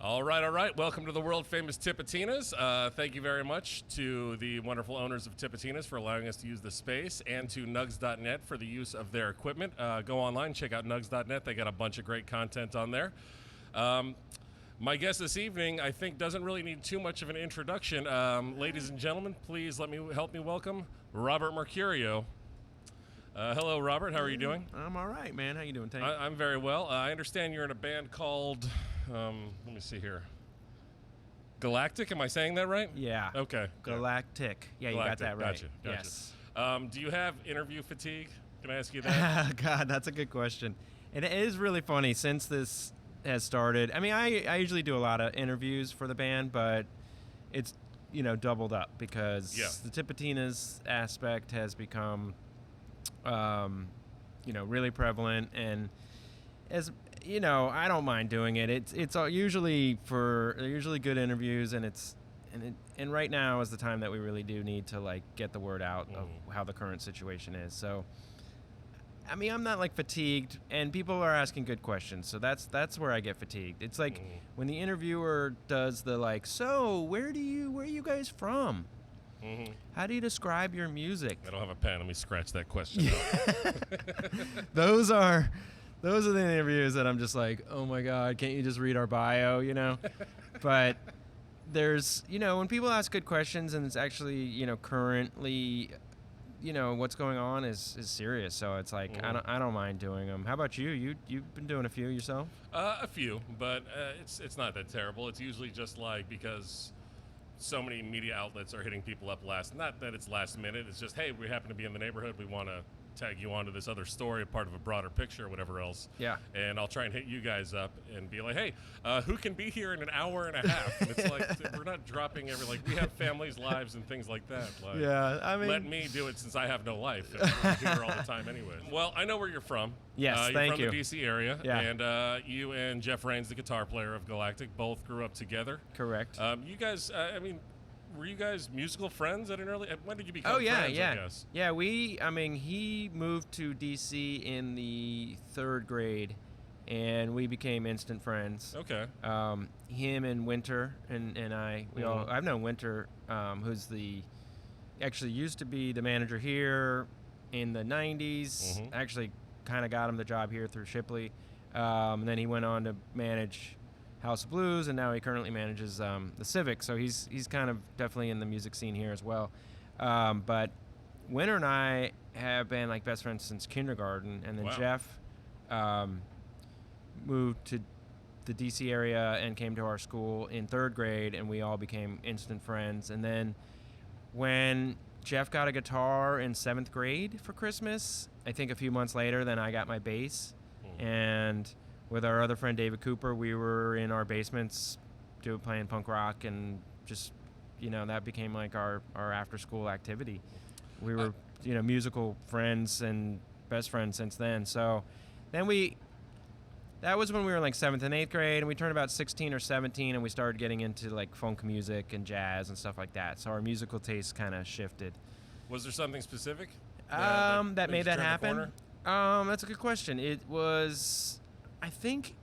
All right. Welcome to the world-famous Tipitinas. Thank you very much to the wonderful owners of Tipitinas for allowing us to use the space, and to Nugs.net for the use of their equipment. Go online, check out Nugs.net. They got a bunch of great content on there. My guest this evening, I think, doesn't really need too much of an introduction. Ladies and gentlemen, please help me welcome Robert Mercurio. Hello, Robert. How are you doing? I'm all right, man. How you doing, Tank? I'm very well. I understand you're in a band called, let me see here, Galactic. Am I saying that right? Yeah. Okay. Galactic. Yeah, Galactic. You got that right. Gotcha. Yes. Do you have interview fatigue? Can I ask you that? God, that's a good question. And it is really funny since this has started. I mean, I usually do a lot of interviews for the band, but it's, doubled up because the Tipitinas aspect has become really prevalent, and as I don't mind doing it. It's usually good interviews, and right now is the time that we really do need to get the word out of how the current situation is. So, I mean, I'm not fatigued, and people are asking good questions, so that's where I get fatigued. It's like when the interviewer does the so where are you guys from? Mm-hmm. How do you describe your music? I don't have a pen. Let me scratch that question out. Those are the interviews that I'm just like, oh my God, can't you just read our bio, But there's, when people ask good questions and it's actually, currently, what's going on is serious. So it's like, I don't mind doing them. How about you? You've been doing a few yourself? A few, but it's not that terrible. It's usually just because so many media outlets are hitting people up not that it's last minute. It's just, hey, we happen to be in the neighborhood. We want to tag you onto this other story, part of a broader picture or whatever else. Yeah. And I'll try and hit you guys up and be like, hey, who can be here in an hour and a half? And it's like, we're not dropping we have families, lives, and things like that. Yeah, I mean, let me do it since I have no life. I'm here all the time anyways. Well, I know where you're from. Yes, you're thank from you. the D.C. area. Yeah. And you and Jeff Rains, the guitar player of Galactic, both grew up together. Correct. You guys, were you guys musical friends at an early? When did you become friends? I guess? Yeah. He moved to DC in the 3rd grade, and we became instant friends. Okay. Him and Winter and I, I've known Winter, who's actually used to be the manager here in the 90s. Actually, kind of got him the job here through Shipley. And then he went on to manage House of Blues, and now he currently manages the Civic, so he's kind of definitely in the music scene here as well. But Winter and I have been best friends since kindergarten, and then Jeff moved to the DC area and came to our school in 3rd grade, and we all became instant friends. And then when Jeff got a guitar in 7th grade for Christmas, I think a few months later, then I got my bass, and with our other friend David Cooper, we were in our basements playing punk rock, and just, that became our after-school activity. We were, musical friends and best friends since then. So then that was when we were in 7th and 8th grade, and we turned about 16 or 17, and we started getting into funk music and jazz and stuff like that. So our musical tastes kind of shifted. Was there something specific that made that happen? That's a good question. It was, I think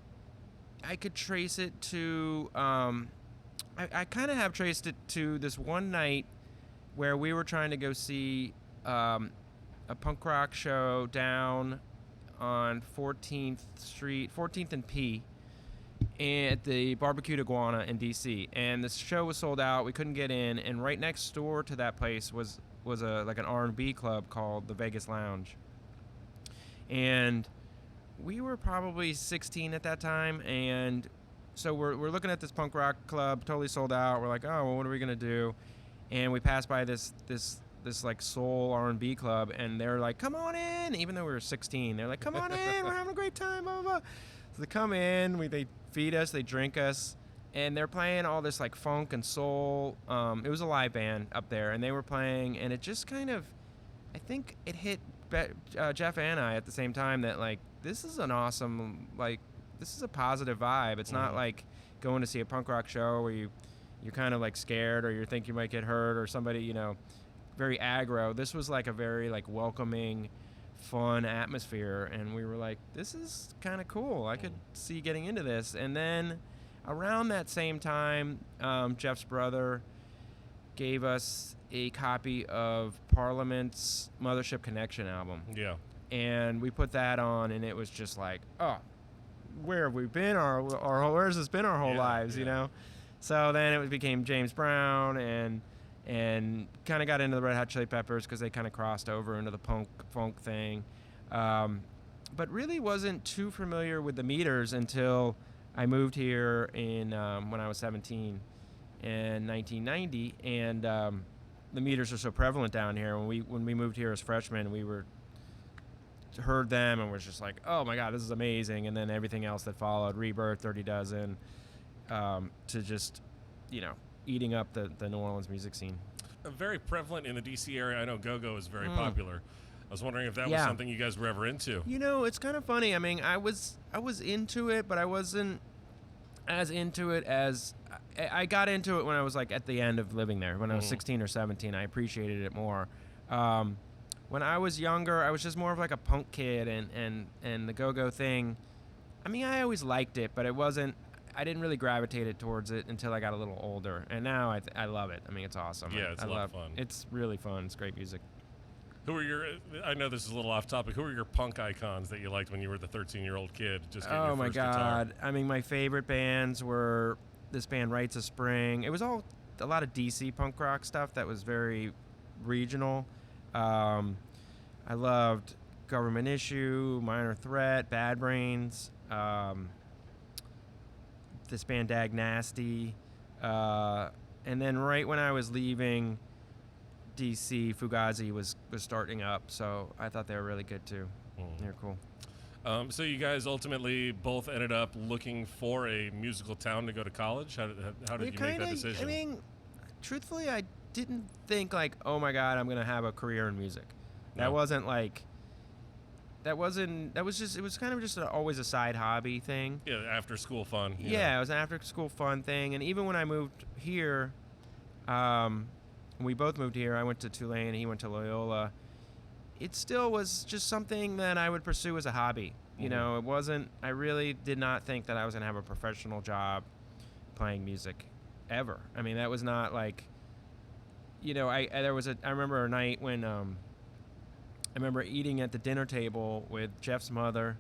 I could trace it to, I kind of have traced it to this one night where we were trying to go see a punk rock show down on 14th and P at the Barbecued Iguana in D.C. And the show was sold out. We couldn't get in, and right next door to that place was an R&B club called the Vegas Lounge. And we were probably 16 at that time, and so we're looking at this punk rock club, totally sold out. We're like, oh, well, what are we gonna do? And we passed by this soul R&B club, and they're like, come on in, even though we were 16. They're like, come on in, we're having a great time, blah, blah, blah. So they come in, they feed us, they drink us, and they're playing all this funk and soul. It was a live band up there, and they were playing, and it just kind of, I think it hit Jeff and I at the same time that this is an awesome, this is a positive vibe. It's not like going to see a punk rock show where you're kind of scared, or you think you might get hurt, or somebody, very aggro. This was a very welcoming, fun atmosphere, and we were like, this is kind of cool. I could see getting into this. And then around that same time, Jeff's brother gave us a copy of Parliament's Mothership Connection album. Yeah. And we put that on, and it was just like, oh, where have we been? Where's this been our whole lives, you know? So then it became James Brown, and kind of got into the Red Hot Chili Peppers because they kind of crossed over into the funk thing. But really wasn't too familiar with the Meters until I moved here in when I was 17 in 1990, and the Meters are so prevalent down here. When we moved here as freshmen, we heard them and was just like, oh my God, this is amazing. And then everything else that followed, Rebirth, 30 Dozen, to just, eating up the New Orleans music scene. Very prevalent in the DC area. I know go-go is very popular. I was wondering if that was something you guys were ever into. It's kind of funny. I mean, I was into it, but I wasn't as into it as I got into it when I was like at the end of living there. When I was 16 or 17, I appreciated it more. When I was younger, I was just more of like a punk kid, and the go-go thing, I mean, I always liked it, but I didn't really gravitate it towards it until I got a little older. And now I love it. I mean, it's awesome. Yeah, it's a lot of fun. It's really fun. It's great music. I know this is a little off topic, who were your punk icons that you liked when you were the 13-year-old kid? Just getting your first God. guitar? I mean, my favorite bands were this band, Rites of Spring. It was all a lot of DC punk rock stuff that was very regional. I loved Government Issue, Minor Threat, Bad Brains, this band Dag Nasty. And then right when I was leaving DC, Fugazi was starting up, so I thought they were really good too. They're cool. So you guys ultimately both ended up looking for a musical town to go to college? How did you make that decision? I mean, truthfully, I didn't think like, oh my God, I'm going to have a career in music. That wasn't like, it was kind of just always a side hobby thing. Yeah, after school fun. Yeah, it was an after school fun thing. And even when I moved here, we both moved here. I went to Tulane, he went to Loyola. It still was just something that I would pursue as a hobby. It wasn't, I really did not think that I was going to have a professional job playing music ever. I mean, that was not like, I remember a night when, I remember eating at the dinner table with Jeff's mother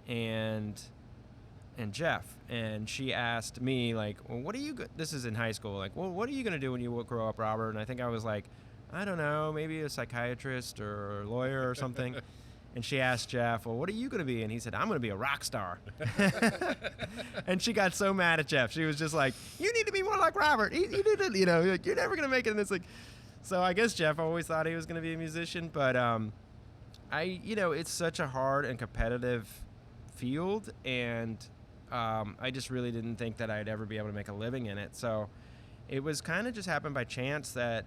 and Jeff, and she asked me like, well, this is in high school, like, well, what are you going to do when you grow up, Robert? And I think I was like, I don't know, maybe a psychiatrist or a lawyer or something. And she asked Jeff, well, what are you going to be? And he said, I'm going to be a rock star. And she got so mad at Jeff. She was just like, you need to be more like Robert. You need to, like, you're never going to make it. And it's like, so I guess Jeff always thought he was going to be a musician, but it's such a hard and competitive field, and I just really didn't think that I'd ever be able to make a living in it. So it was kind of just happened by chance that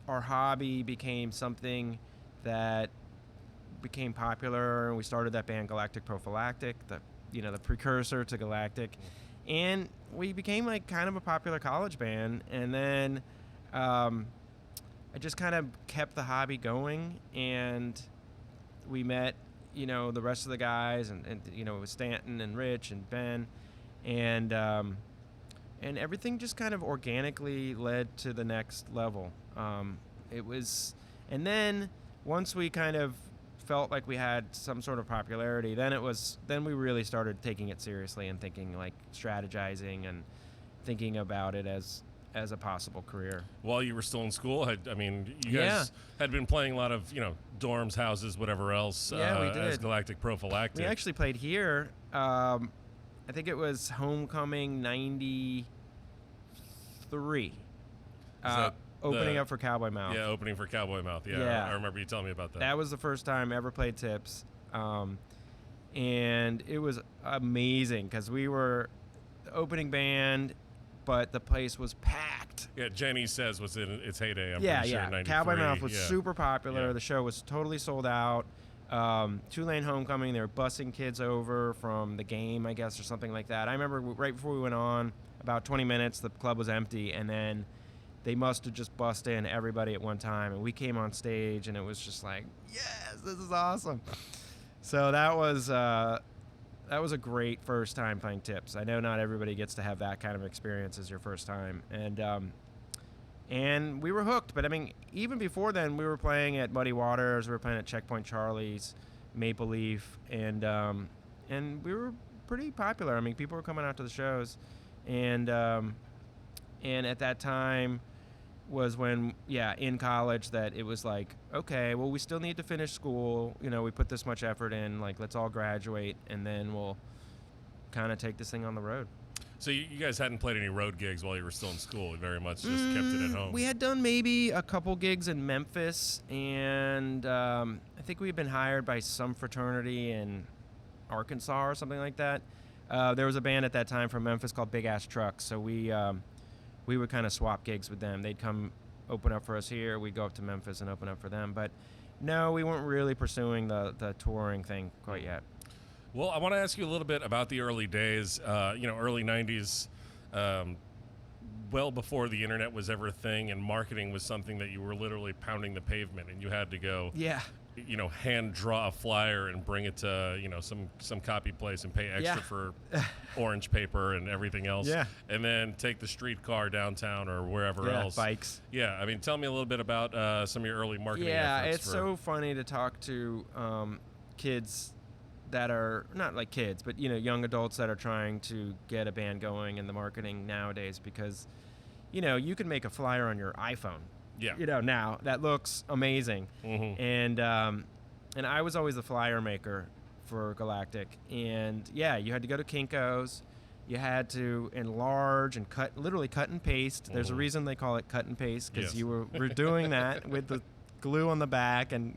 our hobby became something that became popular, and we started that band Galactic Prophylactic, the precursor to Galactic, and we became like kind of a popular college band. And then I just kind of kept the hobby going, and we met, the rest of the guys, and with Stanton and Rich and Ben, and everything just kind of organically led to the next level. And then once we kind of felt like we had some sort of popularity, then we really started taking it seriously and thinking like strategizing and thinking about it as a possible career. While you were still in school, you guys had been playing a lot of, dorms, houses, whatever else, we did. as Galactic Prophylactic. We actually played here. I think it was Homecoming 93. Opening up for Cowboy Mouth. Yeah, opening for Cowboy Mouth. Yeah. I remember you telling me about that. That was the first time I ever played Tips. And it was amazing because we were the opening band, but the place was packed. Yeah, Jenny Says was in its heyday, I'm pretty sure, in 93. Cowboy Mouth was super popular. Yeah. The show was totally sold out. Tulane Homecoming, they were busing kids over from the game, I guess, or something like that. I remember right before we went on, about 20 minutes, the club was empty, and then they must have just bussed in everybody at one time, and we came on stage, and it was just like, yes, this is awesome. So that was that was a great first time playing tips. I know not everybody gets to have that kind of experience as your first time, and we were hooked. But I mean, even before then, we were playing at Muddy Waters, we were playing at Checkpoint Charlie's, Maple Leaf, and we were pretty popular. I mean, people were coming out to the shows, and at that time was when, in college, that it was like, okay, well, we still need to finish school. You know, we put this much effort in, like, let's all graduate, and then we'll kind of take this thing on the road. So you guys hadn't played any road gigs while you were still in school. You very much just kept it at home. We had done maybe a couple gigs in Memphis, and I think we had been hired by some fraternity in Arkansas or something like that. There was a band at that time from Memphis called Big Ass Trucks, so we would kind of swap gigs with them. They'd come open up for us here. We'd go up to Memphis and open up for them. But no, we weren't really pursuing the touring thing quite yet. Well, I want to ask you a little bit about the early days, early 90s, well before the internet was ever a thing and marketing was something that you were literally pounding the pavement and you had to go, hand draw a flyer and bring it to, some copy place and pay extra for orange paper and everything else. Yeah. And then take the streetcar downtown or wherever else. Bikes. Yeah. I mean, tell me a little bit about some of your early marketing efforts. Yeah, it's so funny to talk to kids that are not like kids, but, young adults that are trying to get a band going in the marketing nowadays because, you can make a flyer on your iPhone. Yeah. Now that looks amazing. Mm-hmm. And I was always the flyer maker for Galactic. And you had to go to Kinko's. You had to enlarge and literally cut and paste. Mm-hmm. There's a reason they call it cut and paste because you were doing that with the glue on the back and,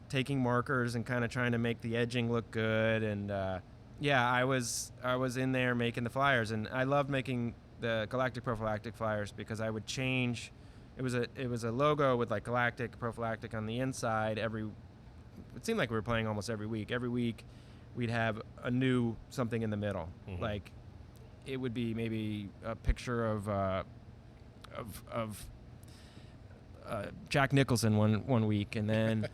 taking markers and kind of trying to make the edging look good. And I was in there making the flyers, and I loved making the Galactic Prophylactic flyers because I would change. It was a logo with like Galactic Prophylactic on the inside. It seemed like we were playing almost every week. Every week we'd have a new something in the middle. Mm-hmm. Like it would be maybe a picture of Jack Nicholson one week, and then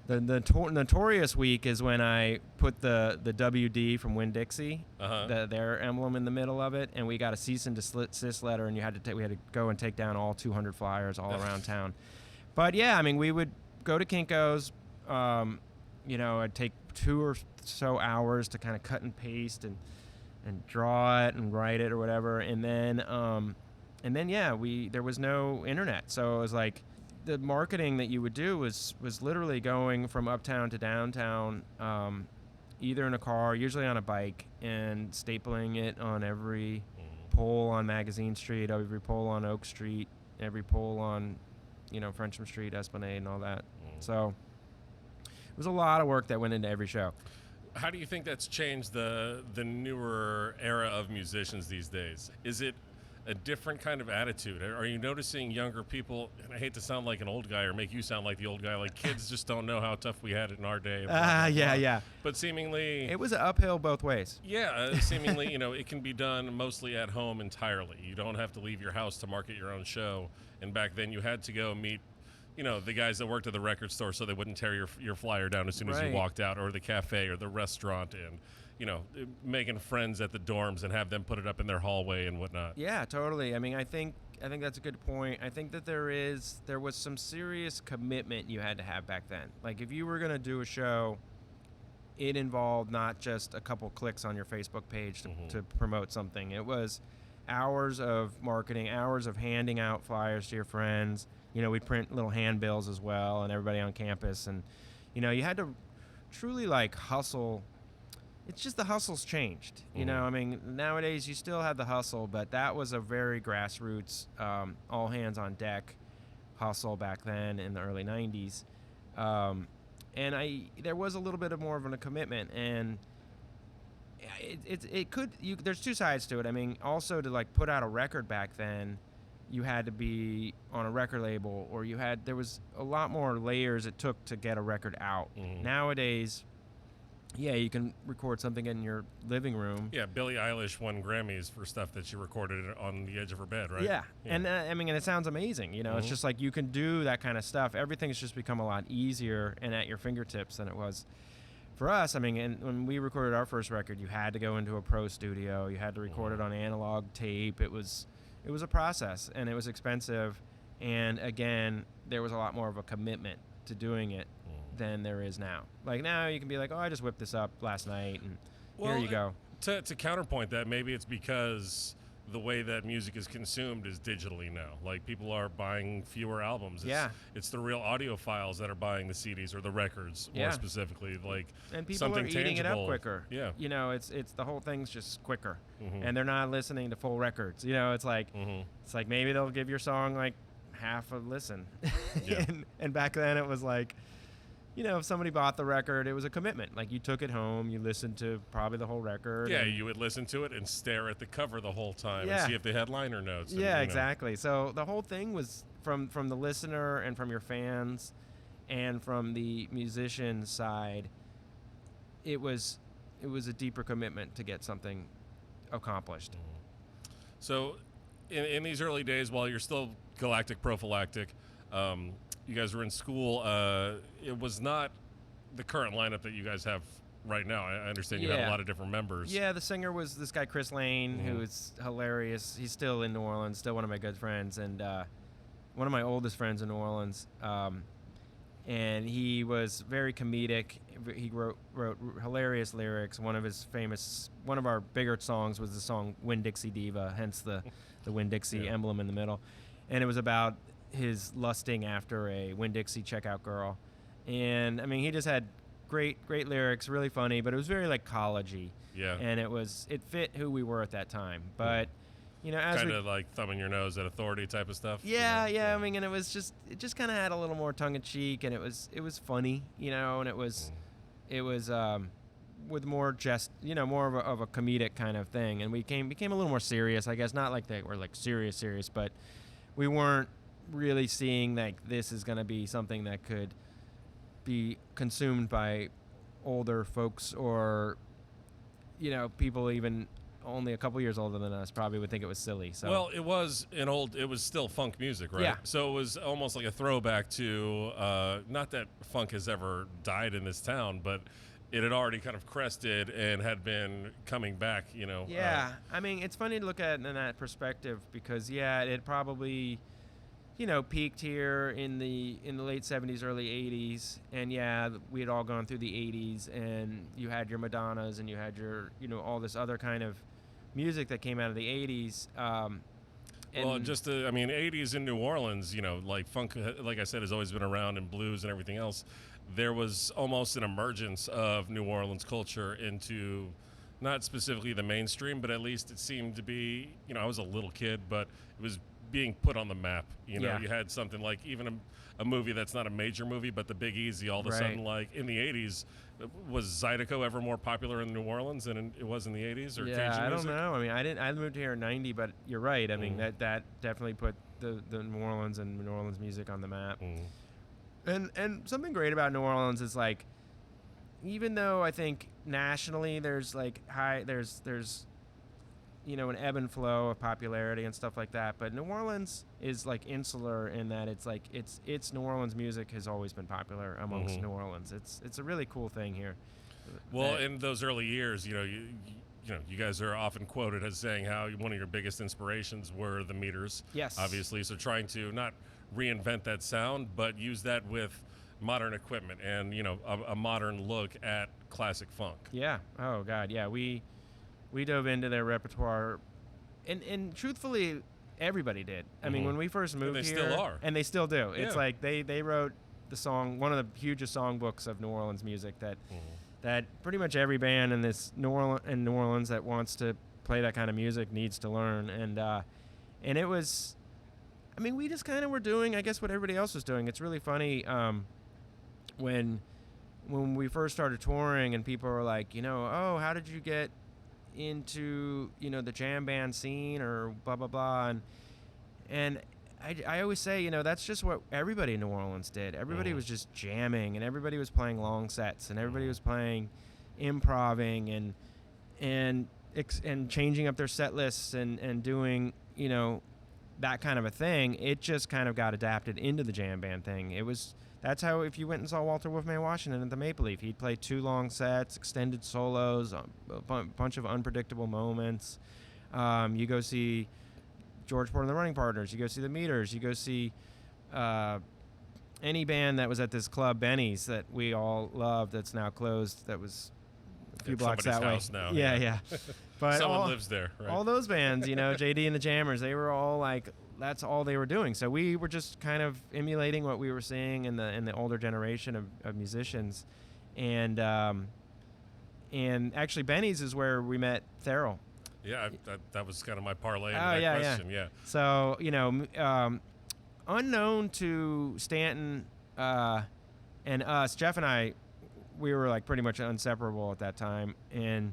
the notorious week is when I put the WD from Winn-Dixie, their emblem in the middle of it, and we got a cease and desist letter, and we had to go and take down all 200 flyers all around town. But yeah, I mean, we would go to Kinko's. I'd take 2 or so hours to kind of cut and paste and draw it and write it or whatever, and then there was no internet, so it was like the marketing that you would do was literally going from uptown to downtown, either in a car, usually on a bike, and stapling it on every pole on Magazine Street, every pole on Oak Street, every pole on, Frenchman Street, Esplanade, and all that. So it was a lot of work that went into every show. How do you think that's changed the newer era of musicians these days? Is it a different kind of attitude? Are you noticing younger people, and I hate to sound like an old guy or make you sound like the old guy, like kids just don't know how tough we had it in our day. Yeah. But seemingly... It was an uphill both ways. Yeah, seemingly, it can be done mostly at home entirely. You don't have to leave your house to market your own show. And back then you had to go meet, the guys that worked at the record store so they wouldn't tear your flyer down as soon as you walked out, or the cafe or the restaurant, and making friends at the dorms and have them put it up in their hallway and whatnot. Yeah, totally. I mean, I think that's a good point. I think that there was some serious commitment you had to have back then. Like if you were going to do a show, it involved not just a couple clicks on your Facebook page to promote something. It was hours of marketing, hours of handing out flyers to your friends. We'd print little handbills as well, and everybody on campus. And, you had to truly like hustle. It's just the hustle's changed. I mean, nowadays you still have the hustle, but that was a very grassroots, all hands on deck hustle back then in the early 90s. And there was a little bit of more of a commitment, and there's two sides to it. I mean, also to like put out a record back then, you had to be on a record label, or there was a lot more layers it took to get a record out. Nowadays, you can record something in your living room. Yeah, Billie Eilish won Grammys for stuff that she recorded on the edge of her bed, right? Yeah. And and it sounds amazing. It's just like you can do that kind of stuff. Everything's just become a lot easier and at your fingertips than it was for us, I mean, and when we recorded our first record, you had to go into a pro studio. You had to record it on analog tape. It was a process, and it was expensive. And again, there was a lot more of a commitment to doing it than there is now. Like now, you can be like, oh, I just whipped this up last night, and here you go. To counterpoint that, maybe it's because the way that music is consumed is digitally now. Like people are buying fewer albums. It's the real audiophiles that are buying the CDs or the records more specifically. Like and people something are eating tangible. it up quicker. Yeah. You know, it's the whole thing's just quicker, and they're not listening to full records. You know, it's like maybe they'll give your song like half a listen, and back then it was like, you know, if somebody bought the record, it was a commitment. Like you took it home, you listened to probably the whole record. Yeah, you would listen to it and stare at the cover the whole time and see if they had liner notes. Yeah, exactly. So the whole thing was from the listener and from your fans and from the musician side, it was a deeper commitment to get something accomplished. So in these early days, while you're still Galactic Prophylactic, you guys were in school. It was not the current lineup that you guys have right now. I understand you have a lot of different members. Yeah, the singer was this guy, Chris Lane, who is hilarious. He's still in New Orleans, still one of my good friends, and one of my oldest friends in New Orleans. And he was very comedic. He wrote hilarious lyrics. One of our bigger songs was the song Winn-Dixie Diva, hence the Winn-Dixie emblem in the middle. And it was about his lusting after a Winn-Dixie checkout girl. And I mean, he just had great lyrics, really funny, but it was very like college-y. Yeah. And it fit who we were at that time. But you know, as kind of like thumbing your nose at authority type of stuff. Yeah. I mean, and it just kind of had a little more tongue in cheek, and it was funny, you know, and it was with more just, you know, more of a comedic kind of thing, and we became a little more serious, I guess. Not like they were like serious, but we weren't really seeing like this is going to be something that could be consumed by older folks, or, you know, people even only a couple years older than us probably would think it was silly. So well, it was still funk music, right? Yeah. So it was almost like a throwback to not that funk has ever died in this town, but it had already kind of crested and had been coming back, you know. Yeah, I mean, it's funny to look at it in that perspective because, it probably, you know, peaked here in the late 70s, early 80s, and we had all gone through the 80s, and you had your Madonnas, and you had your, you know, all this other kind of music that came out of the 80s. Well, just I mean, 80s in New Orleans, you know, like funk, like I said, has always been around, and blues and everything else. There was almost an emergence of New Orleans culture into not specifically the mainstream, but at least it seemed to be, you know, I was a little kid, but it was being put on the map. You know, you had something like even a movie that's not a major movie, but The Big Easy, all of a sudden, like in the 80s, was Zydeco ever more popular in New Orleans than it was in the 80s? Or Cajun I music? don't know. I mean, I moved here in 90, but you're right. I mean, that definitely put the New Orleans and New Orleans music on the map. And something great about New Orleans is like, even though I think nationally there's like there's you know, an ebb and flow of popularity and stuff like that, but New Orleans is like insular in that it's like it's New Orleans music has always been popular amongst New Orleans. It's a really cool thing here. Well, in those early years, you know, you guys are often quoted as saying how one of your biggest inspirations were the Meters. Yes. Obviously, so trying to not reinvent that sound, but use that with modern equipment and, you know, a modern look at classic funk. Yeah. Oh God. Yeah. We dove into their repertoire, and truthfully, everybody did. I mean, when we first moved and they here, still are, and they still do. It's like they wrote the song, one of the hugest songbooks of New Orleans music that pretty much every band in New Orleans that wants to play that kind of music needs to learn. And it was, I mean, we just kind of were doing, I guess, what everybody else was doing. It's really funny when we first started touring, and people were like, you know, oh, how did you get into, you know, the jam band scene or blah blah blah, and I always say, you know, that's just what everybody in New Orleans did. Everybody was just jamming, and everybody was playing long sets, and everybody was playing improving and changing up their set lists and doing, you know, that kind of a thing. It just kind of got adapted into the jam band thing. that's how, if you went and saw Walter Wolfman Washington at the Maple Leaf, he'd play 2 long sets, extended solos, a bunch of unpredictable moments. You go see George Porter and the Running Partners. You go see the Meters. You go see any band that was at this club, Benny's, that we all loved, that's now closed, that was a few blocks that way. House now. Yeah. But someone lives there, right? All those bands, JD and the Jammers, they were all like, that's all they were doing. So we were just kind of emulating what we were seeing in the older generation of musicians. And actually Benny's is where we met Theryl. Yeah, that was kind of my parlay into that question. Yeah. So, unknown to Stanton and us, Jeff and I, we were like pretty much inseparable at that time. And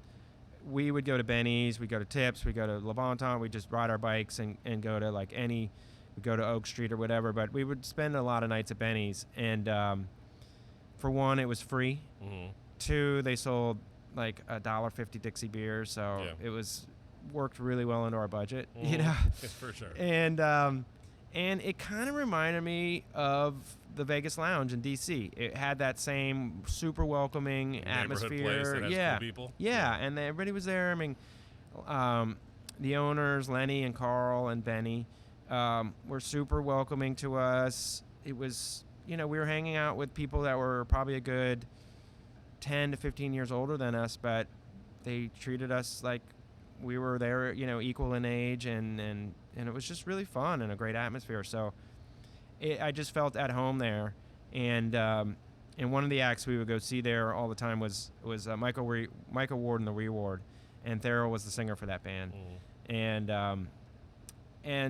we would go to Benny's, we'd go to Tips, we'd go to Le Bon Temps, we'd just ride our bikes and go to like we'd go to Oak Street or whatever, but we would spend a lot of nights at Benny's. And for one, it was free. Mm-hmm. 2, they sold like $1.50 Dixie beer, so it was worked really well into our budget, For sure. And it kind of reminded me of the Vegas Lounge in DC. It had that same super welcoming atmosphere. Place that has cool people. Yeah, and everybody was there. I mean, the owners, Lenny and Carl and Benny, were super welcoming to us. It was, we were hanging out with people that were probably a good 10 to 15 years older than us, but they treated us like we were there, equal in age, and it was just really fun and a great atmosphere. So I just felt at home there. And one of the acts we would go see there all the time was Michael Ward and the Reward, and Theryl was the singer for that band. And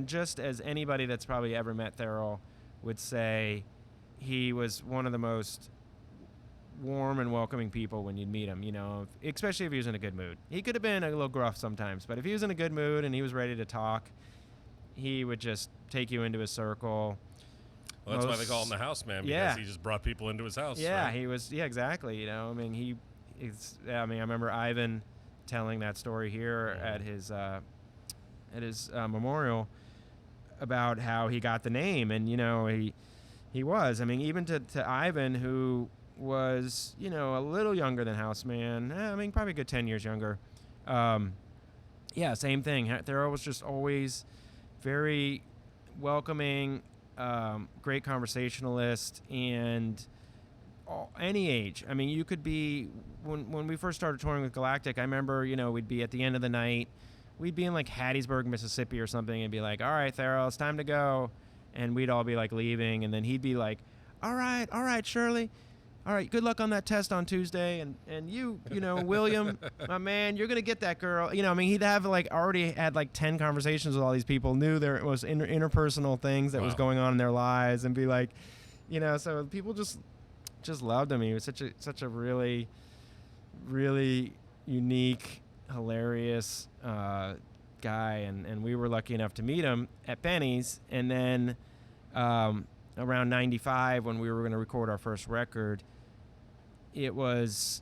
just as anybody that's probably ever met Theryl would say, he was one of the most warm and welcoming people when you'd meet him, especially if he was in a good mood. He could have been a little gruff sometimes, but if he was in a good mood and he was ready to talk, he would just take you into his circle. Well, that's why they call him the Houseman, because he just brought people into his house. Yeah, right? he was. Yeah, exactly. I remember Ivan telling that story here at his memorial about how he got the name, and he was. I mean, even to Ivan, who was a little younger than Houseman. Probably a good 10 years younger. Same thing. Theryl was just always very welcoming, great conversationalist, and any age. I mean, you could be, when we first started touring with Galactic, I remember, we'd be at the end of the night, we'd be in like Hattiesburg, Mississippi or something, and be like, all right, Theryl, it's time to go. And we'd all be like leaving, and then he'd be like, all right, Shirley. All right, good luck on that test on Tuesday, and you William, my man, you're gonna get that girl. He'd have already had 10 conversations with all these people, knew there was interpersonal things that was going on in their lives, and be like, so people just loved him. He was such a really, really unique, hilarious guy, and we were lucky enough to meet him at Benny's, and then around 95 when we were going to record our first record, it was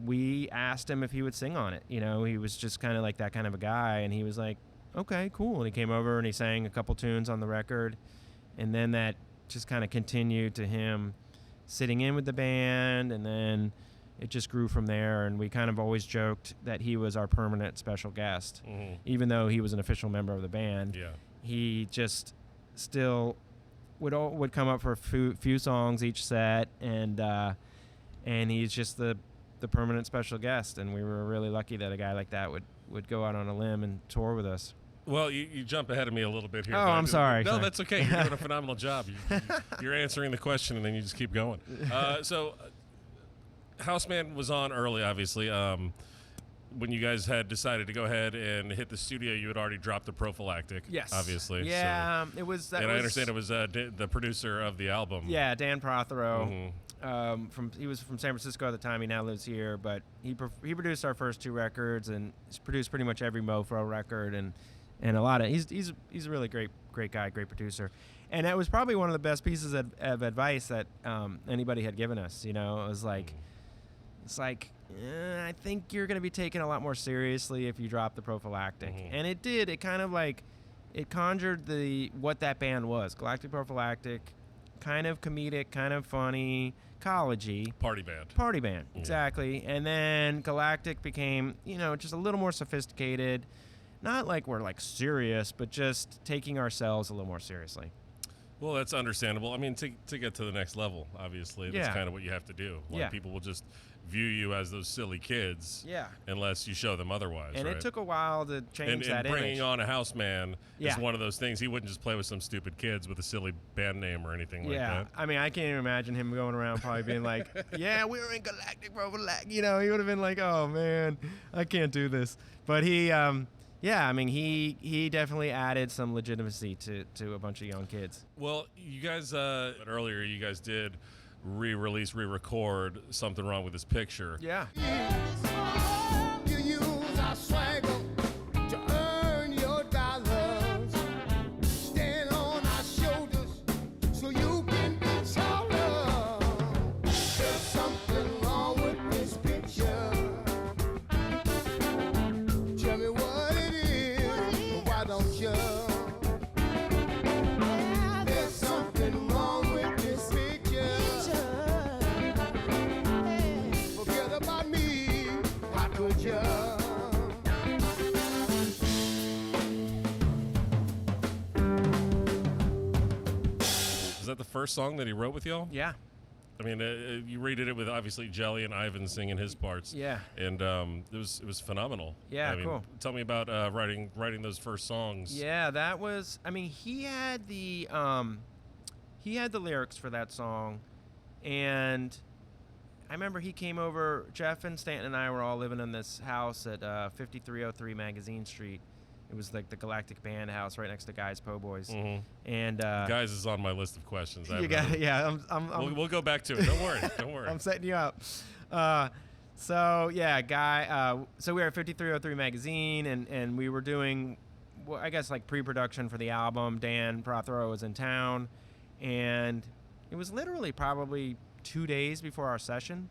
we asked him if he would sing on it. He was just kind of like that kind of a guy, and he was like, okay, cool. And he came over and he sang a couple tunes on the record, and then that just kind of continued to him sitting in with the band, and then it just grew from there. And we kind of always joked that he was our permanent special guest, even though he was an official member of the band. He just still would come up for a few songs each set, and he's just the permanent special guest, and we were really lucky that a guy like that would go out on a limb and tour with us. Well, you jump ahead of me a little bit here. Oh, I'm sorry. No, that's okay. You're doing a phenomenal job. You're answering the question, and then you just keep going. So Houseman was on early, obviously. When you guys had decided to go ahead and hit the studio, you had already dropped the Prophylactic. Yes. Obviously. Yeah, it was. I understand it was the producer of the album. Yeah, Dan Prothero. He was from San Francisco at the time. He now lives here, but he produced our first 2 records, and he's produced pretty much every Mofro record, and a lot of. He's a really great guy, great producer, and that was probably one of the best pieces of advice that anybody had given us. It was like, I think you're going to be taken a lot more seriously if you drop the Prophylactic. And it did. It kind of it conjured what that band was. Galactic Prophylactic kind of comedic, kind of funny, college-y. Party band. Party band, exactly. And then Galactic became, just a little more sophisticated. Not like we're like serious, but just taking ourselves a little more seriously. Well, that's understandable. I mean, to get to the next level, obviously, that's kind of what you have to do. People will just view you as those silly kids, unless you show them otherwise. And right? it took a while to change that and bringing image. on a Houseman is one of those things. He wouldn't just play with some stupid kids with a silly band name or anything like that. I mean, I can't even imagine him going around probably being like, "Yeah, we were in Galactic, bro." He would have been like, "Oh man, I can't do this." But he. I mean, he definitely added some legitimacy to a bunch of young kids. Well, you guys, earlier you guys did re-record Something Wrong with This Picture. Yeah. You use our swagger to earn your dollars. Stand on our shoulders so you can be taller. There's something wrong with this picture. Tell me what it is, why don't you? There's something wrong with this picture. Forget about me, how could you? Was that the first song that he wrote with y'all? Yeah. I mean, you redid it with obviously Jelly and Ivan singing his parts. Yeah. And it was phenomenal. Yeah, I mean, cool. Tell me about writing those first songs. Yeah, that was. I mean, he had the lyrics for that song, and I remember he came over. Jeff and Stanton and I were all living in this house at 5303 Magazine Street. It was like the Galactic Band house right next to Guy's Po' Boys. Mm-hmm. And Guys is on my list of questions. you got it. Yeah, We'll go back to it. Don't worry. Don't worry. I'm setting you up. So yeah, Guy. So we were at 5303 Magazine, and we were doing, well, I guess like pre-production for the album. Dan Prothero was in town, and it was literally probably 2 days before our session,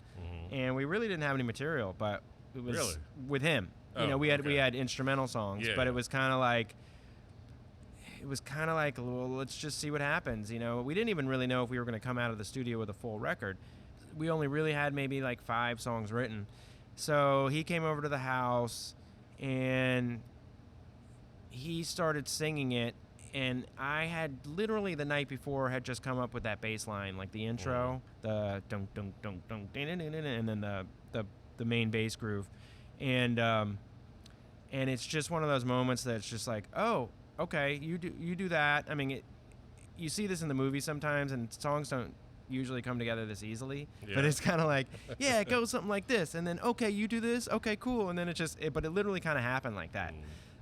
and we really didn't have any material, but it was with him. We had instrumental songs, but it was kind of like. Well, let's just see what happens. We didn't even really know if we were going to come out of the studio with a full record. We only really had maybe like 5 songs written. So he came over to the house and he started singing it. And I had literally the night before had just come up with that bass line, like the intro, the dun dun dun dun dun dun dun, and then the main bass groove. And it's just one of those moments that's just like, oh, okay, you do that. I mean, you see this in the movie sometimes, and songs don't usually come together this easily. Yeah. But it's kind of like, it goes something like this, and then okay, you do this, okay, cool, and then but it literally kind of happened like that.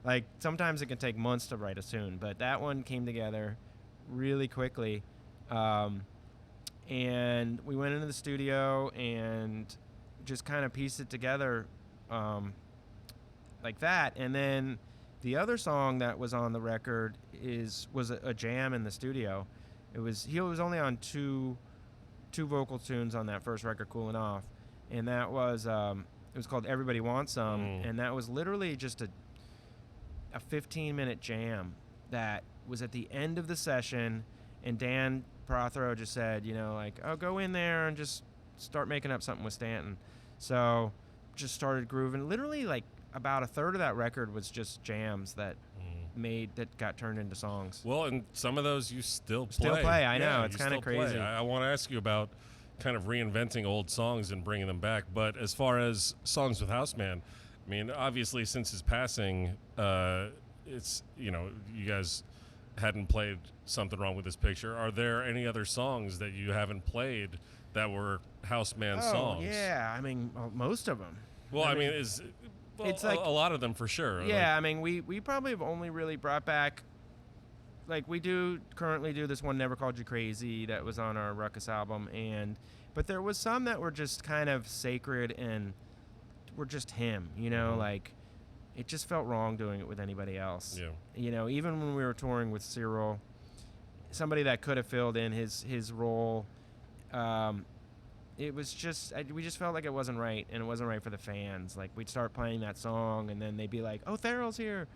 Like sometimes it can take months to write a tune, but that one came together really quickly. And we went into the studio and just kind of pieced it together like that. And then the other song that was on the record was a jam in the studio. He was only on two vocal tunes on that first record, Cooling Off, and that was it was called Everybody Wants Some, and that was literally just a 15-minute jam that was at the end of the session, and Dan Prothero just said, oh, go in there and just start making up something with Stanton. So just started grooving. Literally, like, about a third of that record was just jams that got turned into songs. Well, and some of those you still play. I know. It's kind of crazy. I want to ask you about kind of reinventing old songs and bringing them back. But as far as songs with Houseman, I mean, obviously since his passing, it's, you guys hadn't played Something Wrong with This Picture. Are there any other songs that you haven't played that were Houseman songs? Yeah, I mean, most of them. Well, I mean it's like a lot of them for sure. Yeah, I mean, we probably have only really brought back, like, we do currently do this one, Never Called You Crazy, that was on our Ruckus album, but there was some that were just kind of sacred and were just him, like, it just felt wrong doing it with anybody else. Yeah. Even when we were touring with Cyril, somebody that could have filled in his role, it was just, we just felt like it wasn't right, and it wasn't right for the fans. Like, we'd start playing that song, and then they'd be like, oh, Theryl's here.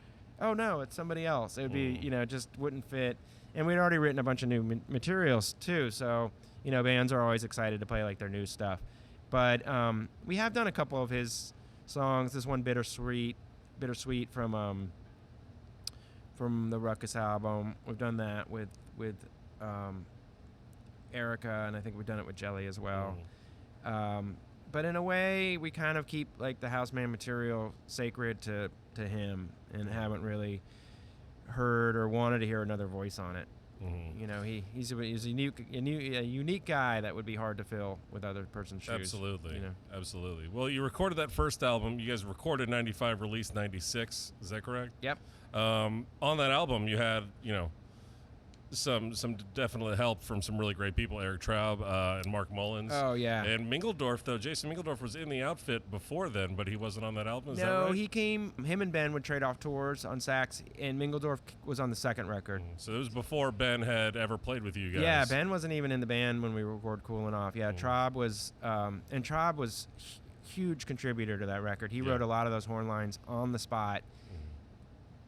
oh no, it's somebody else. It would be, just wouldn't fit. And we'd already written a bunch of new materials too, so bands are always excited to play like their new stuff. But we have done a couple of his songs. This one, Bittersweet from the Ruckus album. We've done that with Erica, and I think we've done it with Jelly as well. But in a way, we kind of keep like the Houseman material sacred to him, and haven't really heard or wanted to hear another voice on it. He's a unique guy that would be hard to fill with other person's shoes. Absolutely. Well, you recorded that first album. You guys recorded 95, released 96. Is that correct? Yep. On that album, you had some definite help from some really great people, Eric Traub and Mark Mullins. Oh yeah. And Mingledorf, though, Jason Mingledorf was in the outfit before then, but he wasn't on that album. Is that No, right? he came. Him and Ben would trade off tours on sax, and Mingledorf was on the second record. So it was before Ben had ever played with you guys. Yeah, Ben wasn't even in the band when we recorded Coolin' Off. Yeah, Traub was, and Traub was huge contributor to that record. He wrote a lot of those horn lines on the spot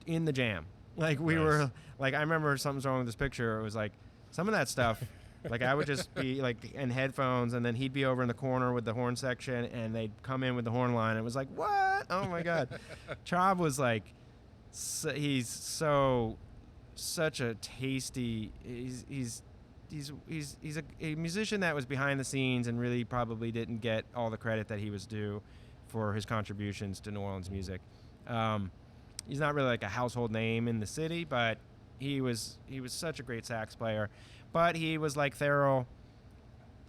in the jam. Like we were, like I remember Something's Wrong with This Picture. It was like some of that stuff. Like I would just be like in headphones, and then he'd be over in the corner with the horn section, and they'd come in with the horn line. It was like, what? Oh my God. Traub was like, he's such a tasty. He's a musician that was behind the scenes and really probably didn't get all the credit that he was due for his contributions to New Orleans music. He's not really like a household name in the city, but he was such a great sax player. But he was like Theryl.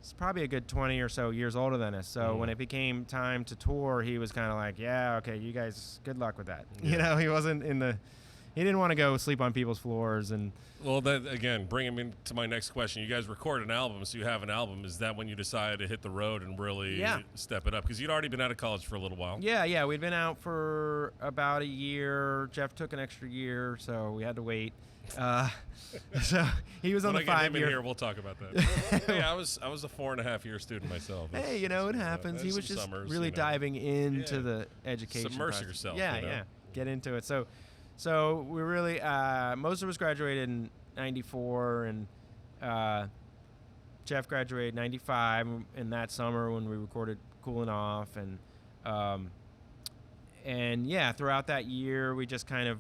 He's probably a good 20 or so years older than us. So when it became time to tour, he was kind of like, yeah, okay, you guys, good luck with that. Yeah. He wasn't he didn't want to go sleep on people's floors. And well, that again, bring him into my next question. You guys record an album, so you have an album. Is that when you decided to hit the road and really step it up? Because you'd already been out of college for a little while. Yeah, we'd been out for about a year. Jeff took an extra year, so we had to wait. So he was on the 5 year. When I get him in here, we'll talk about that. Hey, I was a 4.5 year student myself. Hey, it happens. He was just summers, really diving into the education. Submerse process. yourself. Yeah, get into it. So we really, most of us graduated in 94, and Jeff graduated in 95 in that summer when we recorded Coolin' Off. And yeah, throughout that year, we just kind of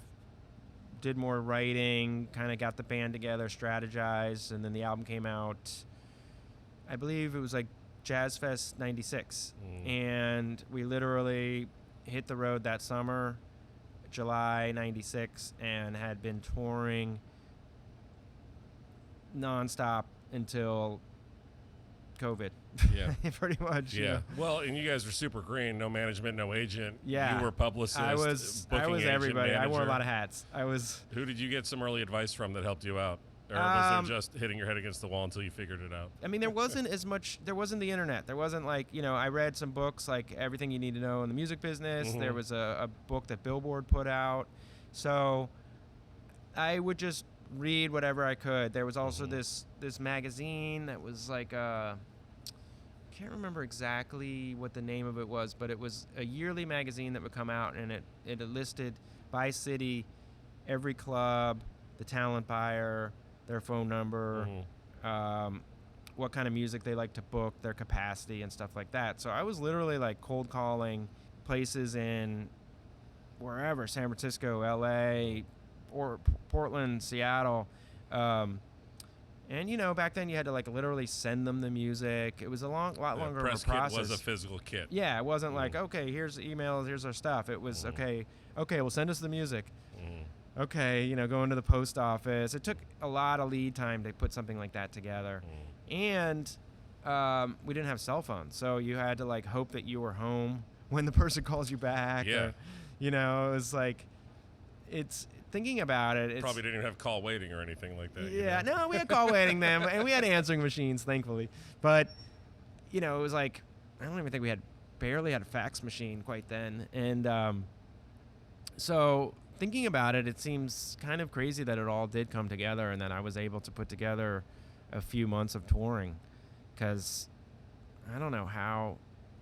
did more writing, kind of got the band together, strategized, and then the album came out, I believe it was like Jazz Fest 96. And we literally hit the road that summer, July 96, and had been touring nonstop until COVID. Yeah. Pretty much. Yeah. Well, and you guys are super green. No management, no agent. Yeah. You were publicist. I was everybody. Manager. I wore a lot of hats. Who did you get some early advice from that helped you out? Or was it just hitting your head against the wall until you figured it out? I mean, there wasn't the internet. There wasn't like, I read some books like Everything You Need to Know in the Music Business. There was a book that Billboard put out. So I would just read whatever I could. There was also this magazine that was like I can't remember exactly what the name of it was, but it was a yearly magazine that would come out, and it listed by city every club, the talent buyer, their phone number, what kind of music they like to book, their capacity, and stuff like that. So I was literally like cold calling places in wherever, San Francisco, LA, or Portland, Seattle. And back then you had to like literally send them the music. It was a lot longer of a process. Press kit was a physical kit. Yeah, it wasn't like, okay, here's the emails, here's our stuff. It was okay, well, send us the music. Okay, go into the post office. It took a lot of lead time to put something like that together. And we didn't have cell phones, so you had to like hope that you were home when the person calls you back. Yeah. Or, it was like, it's thinking about it. Probably didn't even have call waiting or anything like that. Yeah, no, we had call waiting then, and we had answering machines, thankfully. But, it was like, I don't even think we barely had a fax machine quite then. And so thinking about it, it seems kind of crazy that it all did come together and that I was able to put together a few months of touring, because I don't know how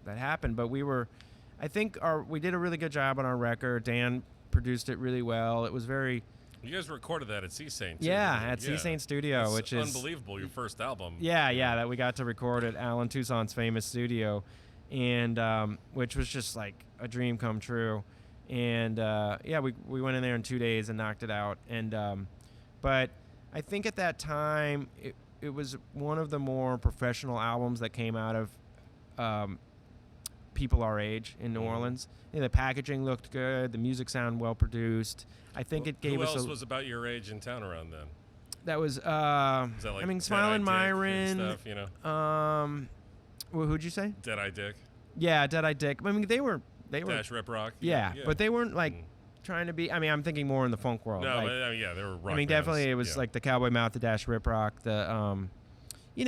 that happened, but we did a really good job on our record. Dan produced it really well. It was very... You guys recorded that at Sea Saint. Yeah, at Sea Saint Studio, That's which is unbelievable. Your first album. Yeah, that we got to record at Alan Toussaint's famous studio, and which was just like a dream come true. And we went in there in 2 days and knocked it out. And but I think at that time it was one of the more professional albums that came out of people our age in New Orleans. The packaging looked good. The music sounded well produced. I think it gave us. Who else was about your age in town around then? That was. Is that like I mean, Dead Smilin' Eye Myron. Dick and stuff, you know? Well, who'd you say? Dead Eye Dick. Yeah, Dead Eye Dick. I mean, they were. Dash Rip Rock. Yeah, but they weren't like trying to be. I mean, I'm thinking more in the funk world. No, like, but, they were rock I mean, bands. definitely it was like the Cowboy Mouth, the Dash Rip Rock, the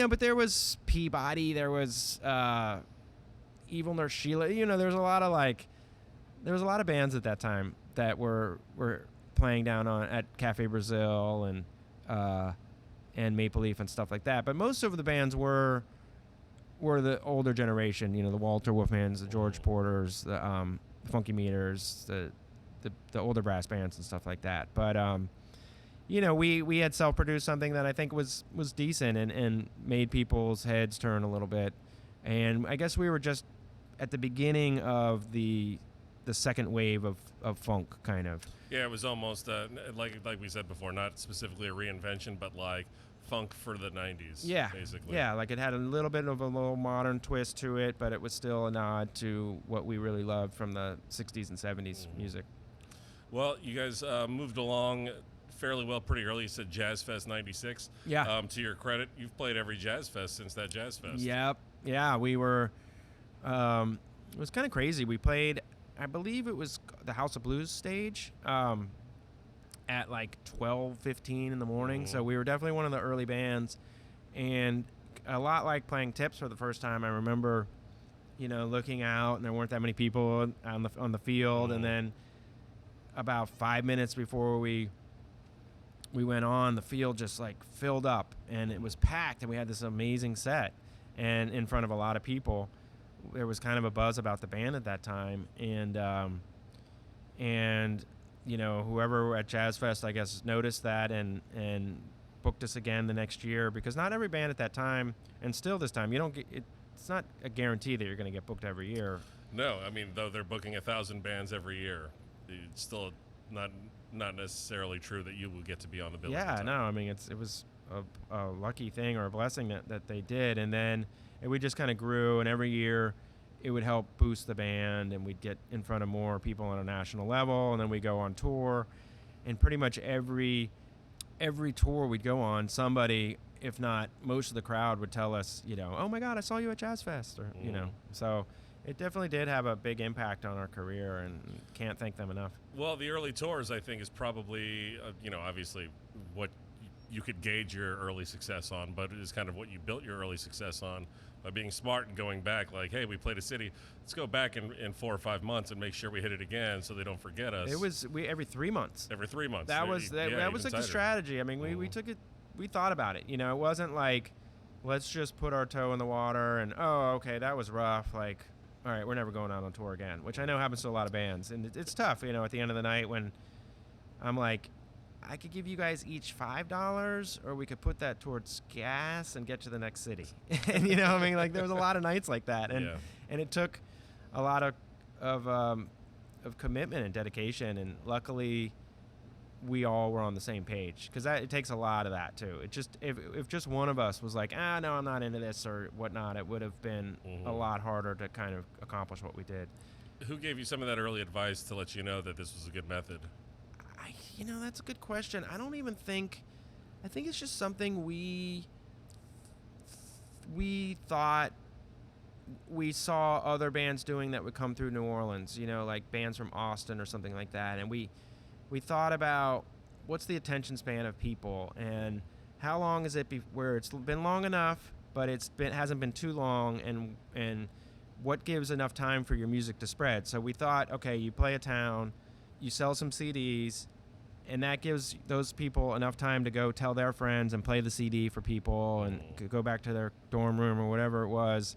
but there was Peabody, there was Evil Nurse Sheila. There was a lot of bands at that time that were playing down at Cafe Brazil and Maple Leaf and stuff like that. But most of the bands were the older generation. The Walter Wolfmans, the George Porters, the Funky Meters, the older brass bands and stuff like that. But we had self-produced something that I think was decent and made people's heads turn a little bit. And I guess we were just at the beginning of the second wave of funk, kind of. Yeah, it was almost like we said before, not specifically a reinvention, but like funk for the 90s. Yeah, basically. Yeah, like it had a little bit of a little modern twist to it, but it was still a nod to what we really loved from the 60s and 70s music. Well, you guys moved along fairly well pretty early. You said Jazz Fest 96. Yeah. To your credit, you've played every Jazz Fest since that Jazz Fest. Yep. Yeah, we were... it was kind of crazy. We played, I believe it was the House of Blues stage at like 12:15 in the morning. So we were definitely one of the early bands. And a lot like playing Tips for the first time, I remember, looking out and there weren't that many people on the field. And then about 5 minutes before we went on, the field just like filled up and it was packed and we had this amazing set and in front of a lot of people. There was kind of a buzz about the band at that time, and whoever at Jazz Fest, I guess, noticed that and booked us again the next year, because not every band at that time, and still this time, it's not a guarantee that you're going to get booked every year. No, I mean, though they're booking 1,000 bands every year, it's still not necessarily true that you will get to be on the bill. Yeah, no, I mean, it was a lucky thing or a blessing that they did, and then we just kind of grew, and every year it would help boost the band, and we'd get in front of more people on a national level, and then we go on tour, and pretty much every tour we'd go on, somebody, if not most of the crowd, would tell us, oh my God, I saw you at Jazz Fest, or so it definitely did have a big impact on our career, and can't thank them enough. Well, the early tours, I think, is probably obviously what you could gauge your early success on, but it is kind of what you built your early success on, by being smart and going back, like, hey, we played a city, let's go back in 4 or 5 months and make sure we hit it again so they don't forget us. It was every 3 months. Every 3 months. That was like the strategy. I mean, we took it, we thought about it. It wasn't like, let's just put our toe in the water and, oh, okay, that was rough. Like, all right, we're never going out on tour again, which I know happens to a lot of bands. And it's tough, at the end of the night when I'm like, I could give you guys each $5, or we could put that towards gas and get to the next city. And like there was a lot of nights like that, and it took a lot of commitment and dedication. And luckily, we all were on the same page, because it takes a lot of that too. It just if just one of us was like, no, I'm not into this or whatnot, it would have been a lot harder to kind of accomplish what we did. Who gave you some of that early advice to let you know that this was a good method? That's a good question. I think it's just something we thought we saw other bands doing that would come through New Orleans, like bands from Austin or something like that. And we thought about what's the attention span of people, and how long is it where it's been long enough, but hasn't been too long, and what gives enough time for your music to spread. So we thought, okay, you play a town, you sell some CDs, and that gives those people enough time to go tell their friends and play the CD for people and go back to their dorm room or whatever it was.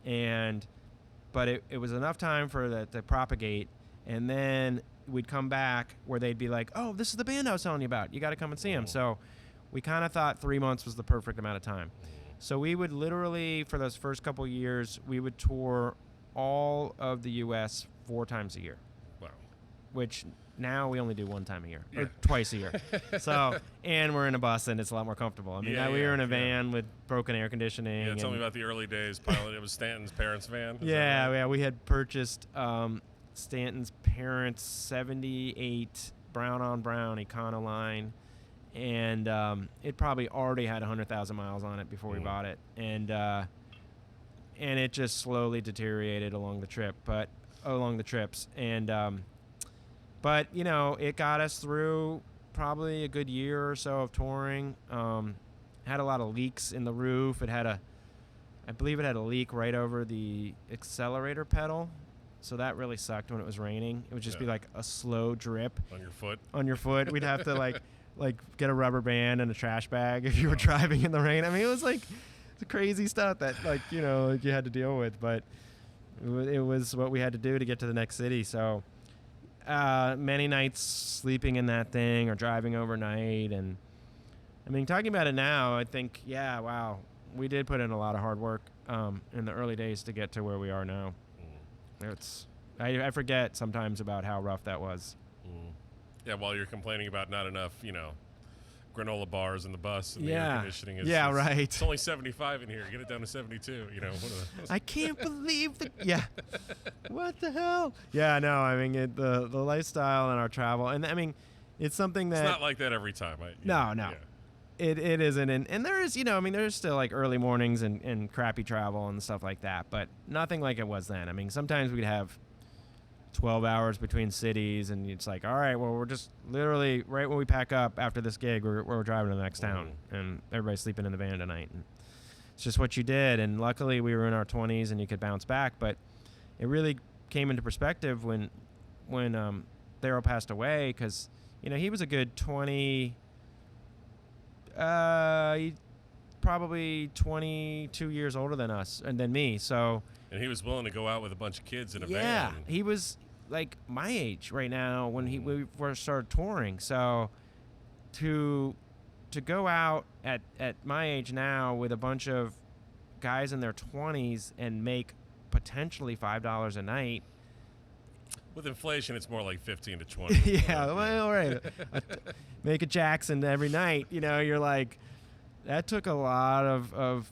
But it was enough time for that to propagate. And then we'd come back where they'd be like, oh, this is the band I was telling you about. You got to come and see them. So we kind of thought 3 months was the perfect amount of time. So we would literally, for those first couple years, we would tour all of the U.S. 4 times a year. Wow. Which now we only do 1 time a year, or twice a year. So, and we're in a bus, and it's a lot more comfortable. I mean, we were in a van with broken air conditioning. Yeah, tell me about the early days pilot. It was Stanton's parents' van. Yeah, we had purchased Stanton's parents' 78 brown on brown Econoline, and it probably already had 100,000 miles on it before we bought it, and it just slowly deteriorated along the trips, and but you know, it got us through probably a good year or so of touring. Had a lot of leaks in the roof. I believe it had a leak right over the accelerator pedal. So that really sucked when it was raining. It would just be like a slow drip on your foot. We'd have to like get a rubber band and a trash bag if you were driving in the rain. I mean, it was like the crazy stuff that you had to deal with, but it was what we had to do to get to the next city. So many nights sleeping in that thing or driving overnight. And I mean, talking about it now, I think, wow, we did put in a lot of hard work in the early days to get to where we are now. I forget sometimes about how rough that was. Yeah, while you're complaining about not enough, granola bars in the bus and the air conditioning. Right. It's only 75 in here. Get it down to 72. I can't believe that. Yeah. What the hell? Yeah, no. I mean, the lifestyle and our travel, and I mean, it's something that it's not like that every time. No. Yeah. It isn't, and there is, there's still like early mornings and crappy travel and stuff like that, but nothing like it was then. I mean, sometimes we'd have 12 hours between cities, and it's like, all right, well, we're just literally right when we pack up after this gig, we're driving to the next town, and everybody's sleeping in the van tonight. And it's just what you did, and luckily we were in our 20s and you could bounce back, but it really came into perspective when Theryl passed away, because he was a good 20. He probably 22 years older than us and than me. So, and he was willing to go out with a bunch of kids in a van. Yeah, he was like my age right now when we first started touring. So, to go out at my age now with a bunch of guys in their 20s and make potentially $5 a night. With inflation, it's more like 15 to 20. Yeah, well, all right. Make a Jackson every night. You're like, that took a lot of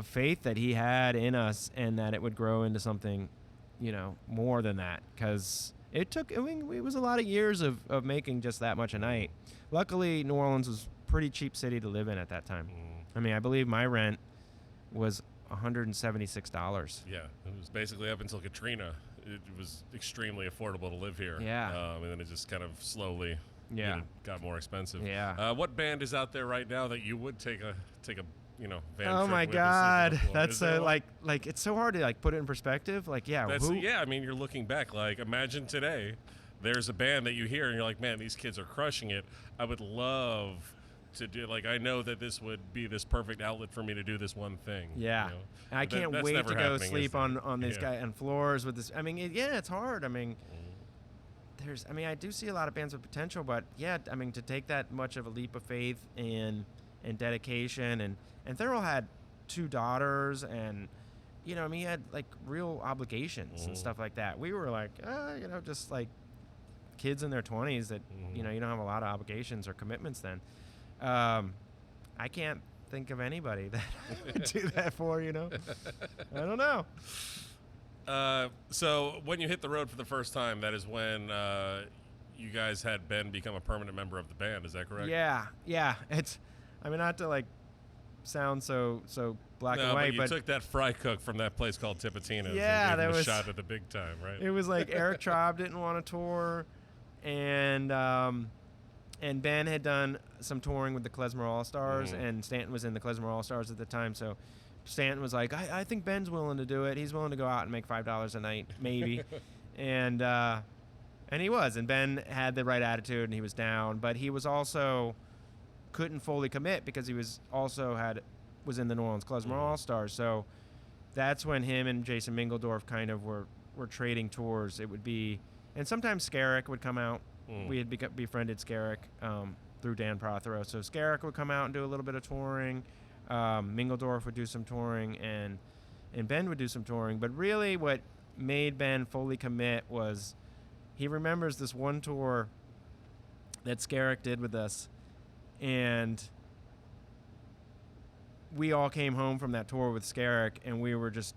faith that he had in us, and that it would grow into something, more than that. Because it was a lot of years of making just that much a night. Luckily, New Orleans was a pretty cheap city to live in at that time. I mean, I believe my rent was $176. Yeah, it was basically up until Katrina. It was extremely affordable to live here. Yeah. And then it just kind of slowly got more expensive. Yeah. What band is out there right now that you would take a van oh trip my with God, that's like it's so hard to put it in perspective. Like, I mean, you're looking back. Like, imagine today, there's a band that you hear and you're like, man, these kids are crushing it. I would love to do, I know that this would be this perfect outlet for me to do this one thing. Yeah. And I can't wait to go sleep on these guys on floors with this. I mean, it's hard. I mean, I do see a lot of bands with potential, but to take that much of a leap of faith and dedication, and Theryl had 2 daughters, and he had like real obligations and stuff like that. We were like, just like kids in their 20s that you don't have a lot of obligations or commitments then. I can't think of anybody that I would do that for, I don't know. So when you hit the road for the first time, that is when you guys had Ben become a permanent member of the band. Is that correct? Yeah. It's, not to sound so black and white, but you took that fry cook from that place called Tipitina. Yeah, that was a shot at the big time, right? It was like Eric Traub didn't want to tour, and Ben had done some touring with the Klezmer All-Stars, and Stanton was in the Klezmer All-Stars at the time. So Stanton was like, I think Ben's willing to do it. He's willing to go out and make $5 a night, maybe. and he was. And Ben had the right attitude, and he was down. But he was also couldn't fully commit because he was in the New Orleans Klezmer All-Stars. So that's when him and Jason Mingledorff kind of were trading tours. It would be And sometimes Scarrick would come out. We had befriended Scarrick through Dan Prothero. So Scarrick would come out and do a little bit of touring. Mingledorff would do some touring, and Ben would do some touring. But really what made Ben fully commit was he remembers this one tour that Scarrick did with us, and we all came home from that tour with Scarrick, and we were just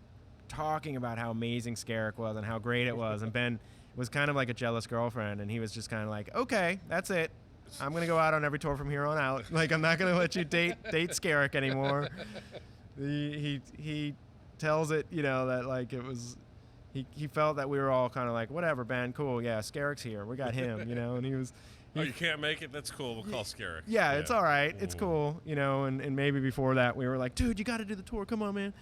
talking about how amazing Scarrick was and how great it was. And Ben was kind of like a jealous girlfriend, and he was just kind of like, okay, that's it. I'm going to go out on every tour from here on out. Like, I'm not going to let you date Scarrick anymore. He tells it, that like it was, he felt that we were all kind of like, whatever, Ben, cool, yeah, Scarrick's here. We got him, and he was... Oh, you can't make it? That's cool. We'll call Scarrick. Yeah, it's all right. It's cool, and maybe before that we were like, dude, you got to do the tour. Come on, man.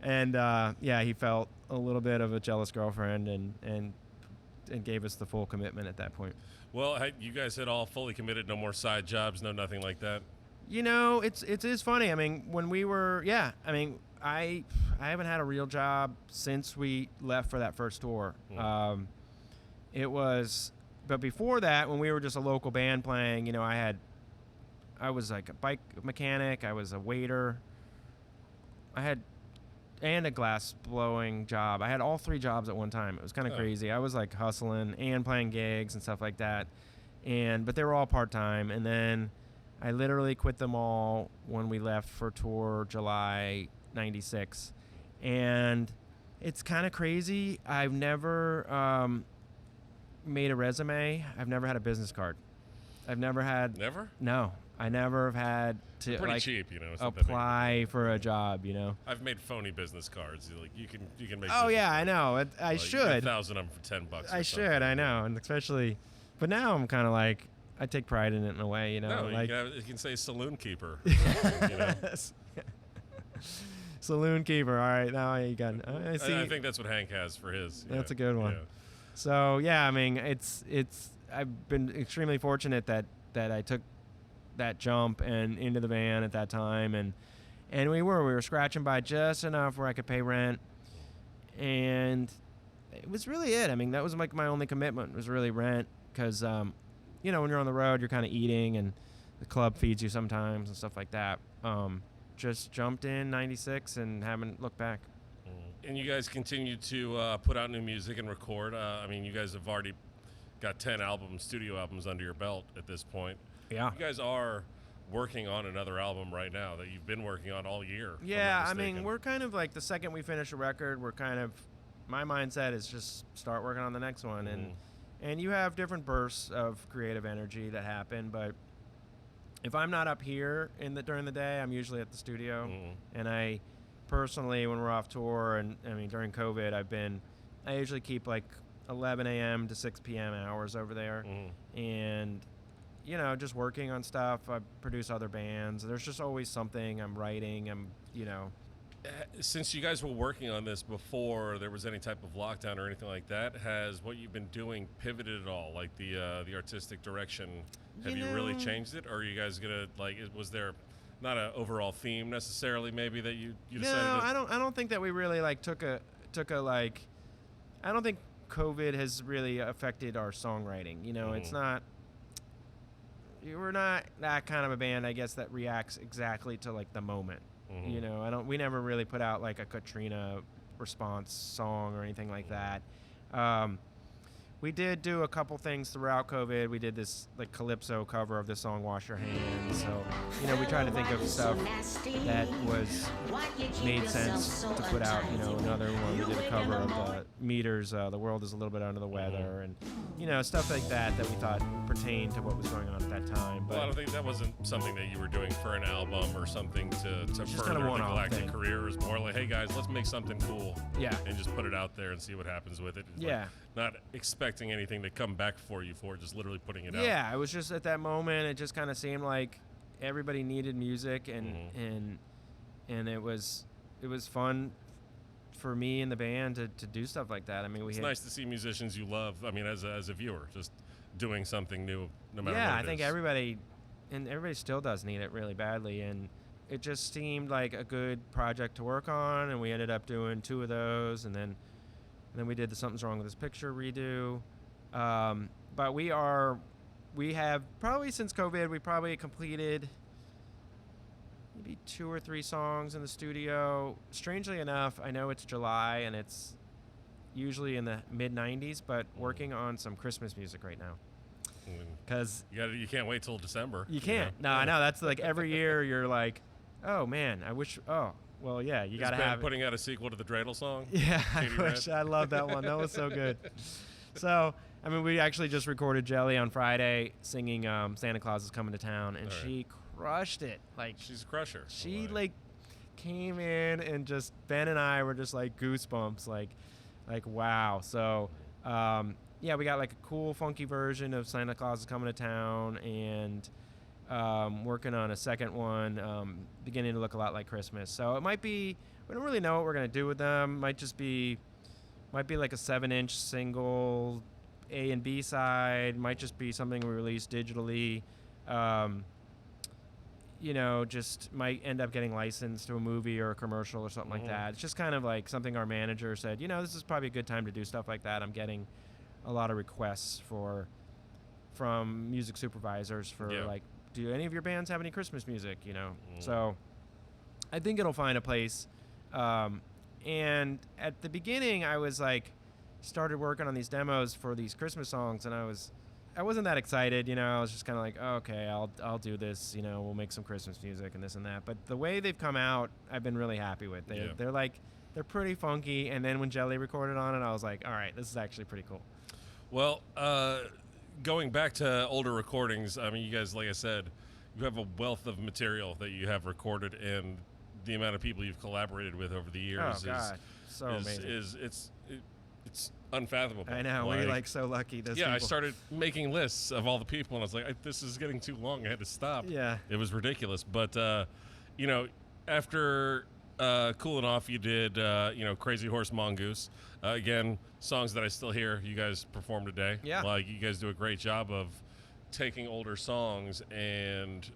And, he felt a little bit of a jealous girlfriend and gave us the full commitment at that point. Well, you guys had all fully committed, no more side jobs, no nothing like that? It is funny. I mean, when we were, I haven't had a real job since we left for that first tour. But before that, when we were just a local band playing, I was like a bike mechanic, I was a waiter, and a glass blowing job. I had all 3 jobs at one time. It was kind of crazy. I was like hustling and playing gigs and stuff like that. But they were all part-time. And then I literally quit them all when we left for tour July 96. And it's kind of crazy. I've never made a resume. I've never had a business card. I've never had... Never? No. I never have had to pretty cheap, apply for a job, I've made phony business cards. Like you can make. Oh yeah, I know. I like should. 1,000 of them for $10. I should. I know, and especially, but now I'm kind of like I take pride in it in a way, No, like you can say saloon keeper. Saloon keeper. All right, now you got. I see. I think that's what Hank has for his. That's a good one. Yeah. So yeah, I mean, it's. I've been extremely fortunate that I took that jump and into the band at that time, and we were scratching by just enough where I could pay rent, and it was really it. I mean, that was like my only commitment was really rent, because when you're on the road, you're kind of eating, and the club feeds you sometimes and stuff like that. Just jumped in 96 and haven't looked back. And you guys continue to put out new music and record. I mean, you guys have already got 10 studio albums under your belt at this point. Yeah. You guys are working on another album right now that you've been working on all year. Yeah, I mean, we're kind of like the second we finish a record, my mindset is just start working on the next one. And you have different bursts of creative energy that happen, but if I'm not up here during the day, I'm usually at the studio. And I personally, when we're off tour, and I mean, during COVID, I usually keep like 11 a.m. to 6 p.m. hours over there. And just working on stuff. I produce other bands. There's just always something I'm writing. Since you guys were working on this before there was any type of lockdown or anything like that, has what you've been doing pivoted at all? Like the artistic direction, have you really changed it? Or are you guys gonna was there not an overall theme necessarily maybe that you decided? No, I don't think that we really took a I don't think COVID has really affected our songwriting. It's not. We're not that kind of a band, I guess, that reacts exactly to the moment. We never really put out like a Katrina response song or anything like that. We did do a couple things throughout COVID. We did this calypso cover of the song "Wash Your Hands." So we tried to think of stuff that made sense to put out. Another one, we did a cover of the Meters, "The World Is a Little Bit Under the Weather," and stuff like that we thought pertained to what was going on at that time. But I don't think that wasn't something that you were doing for an album or something to further the Galactic career. It was more like, hey guys, let's make something cool. Yeah. And just put it out there and see what happens with it. Yeah. Not expecting anything to come back for you for just literally putting it out. Yeah, it was just at that moment, it just kind of seemed like everybody needed music, and it was fun for me and the band to do stuff like that. I mean, it's nice to see musicians you love. I mean, as a viewer, just doing something new, no matter what it is. I think everybody still does need it really badly, and it just seemed like a good project to work on, and we ended up doing 2 of those, and then we did the Something's Wrong with This Picture redo, But we have probably since COVID, we probably completed maybe 2 or 3 songs in the studio. Strangely enough, I know it's July and it's usually in the mid 90s, but working on some Christmas music right now. Because you can't wait till December. You can't. No, I know. That's like every year you're like, oh man, I wish. Oh, well, yeah, you got to have. putting out a sequel to the Dreidel song. Yeah, I love that one. That was so good. So, I mean, we actually just recorded Jelly on Friday singing Santa Claus is Coming to Town, and she crushed it. Like, she's a crusher. She like came in and just, Ben and I were just like goosebumps, like wow. So, yeah, we got like a cool, funky version of Santa Claus is Coming to Town, and working on a second one, beginning to look a lot like Christmas. So it might be, we don't really know what we're going to do with them. Might be like a 7-inch single, A and B side. Might just be something we release digitally. Just might end up getting licensed to a movie or a commercial or something like that. It's just kind of like something our manager said, this is probably a good time to do stuff like that. I'm getting a lot of requests from music supervisors for like, do any of your bands have any Christmas music, So I think it'll find a place. And at the beginning I was like, started working on these demos for these Christmas songs, and I wasn't that excited, I was just kind of like, oh, okay, I'll do this, we'll make some Christmas music and this and that. But the way they've come out, I've been really happy with. They're pretty funky, and then when Jelly recorded on it, I was like, all right, this is actually pretty cool. Well, going back to older recordings, I mean, you guys, like I said, you have a wealth of material that you have recorded, and the amount of people you've collaborated with over the years amazing. It's unfathomable. I know, we're so lucky. Those people. I started making lists of all the people, and I was like, this is getting too long. I had to stop. Yeah. It was ridiculous. But, after cooling off, you did, Crazy Horse Mongoose. Again, songs that I still hear you guys perform today. Yeah. Like, you guys do a great job of taking older songs and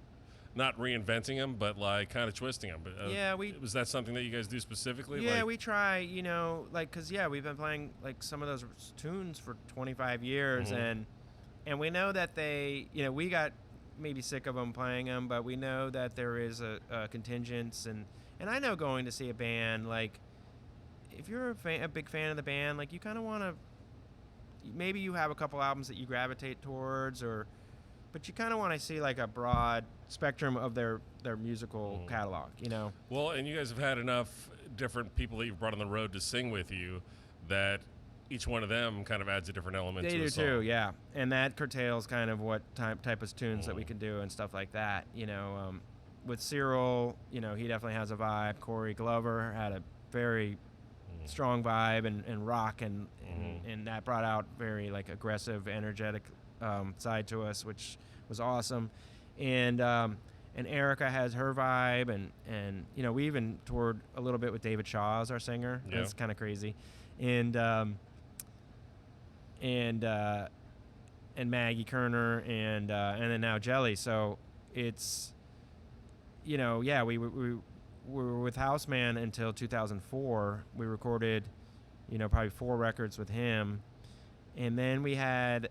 not reinventing them, but like kind of twisting them. But, was that something that you guys do specifically? Yeah, we try, because we've been playing like some of those tunes for 25 years, and we know that they, we got maybe sick of them playing them, but we know that there is a contingent, and I know going to see a band, like, if you're a big fan of the band, like, you kind of want to, maybe you have a couple albums that you gravitate towards, but you kind of want to see like a broad spectrum of their musical catalog, Well, and you guys have had enough different people that you've brought on the road to sing with you that each one of them kind of adds a different element to the song. They do too, yeah. And that curtails kind of what type of tunes that we can do and stuff like that, With Cyril, he definitely has a vibe. Corey Glover had a very strong vibe and rock, and that brought out very like aggressive, energetic side to us, which was awesome. And Erica has her vibe, and we even toured a little bit with David Shaw as our singer. Yeah. That's kind of crazy. And Maggie Kerner, and then now Jelly. So it's we were with Houseman until 2004. We recorded, probably 4 records with him, and then we had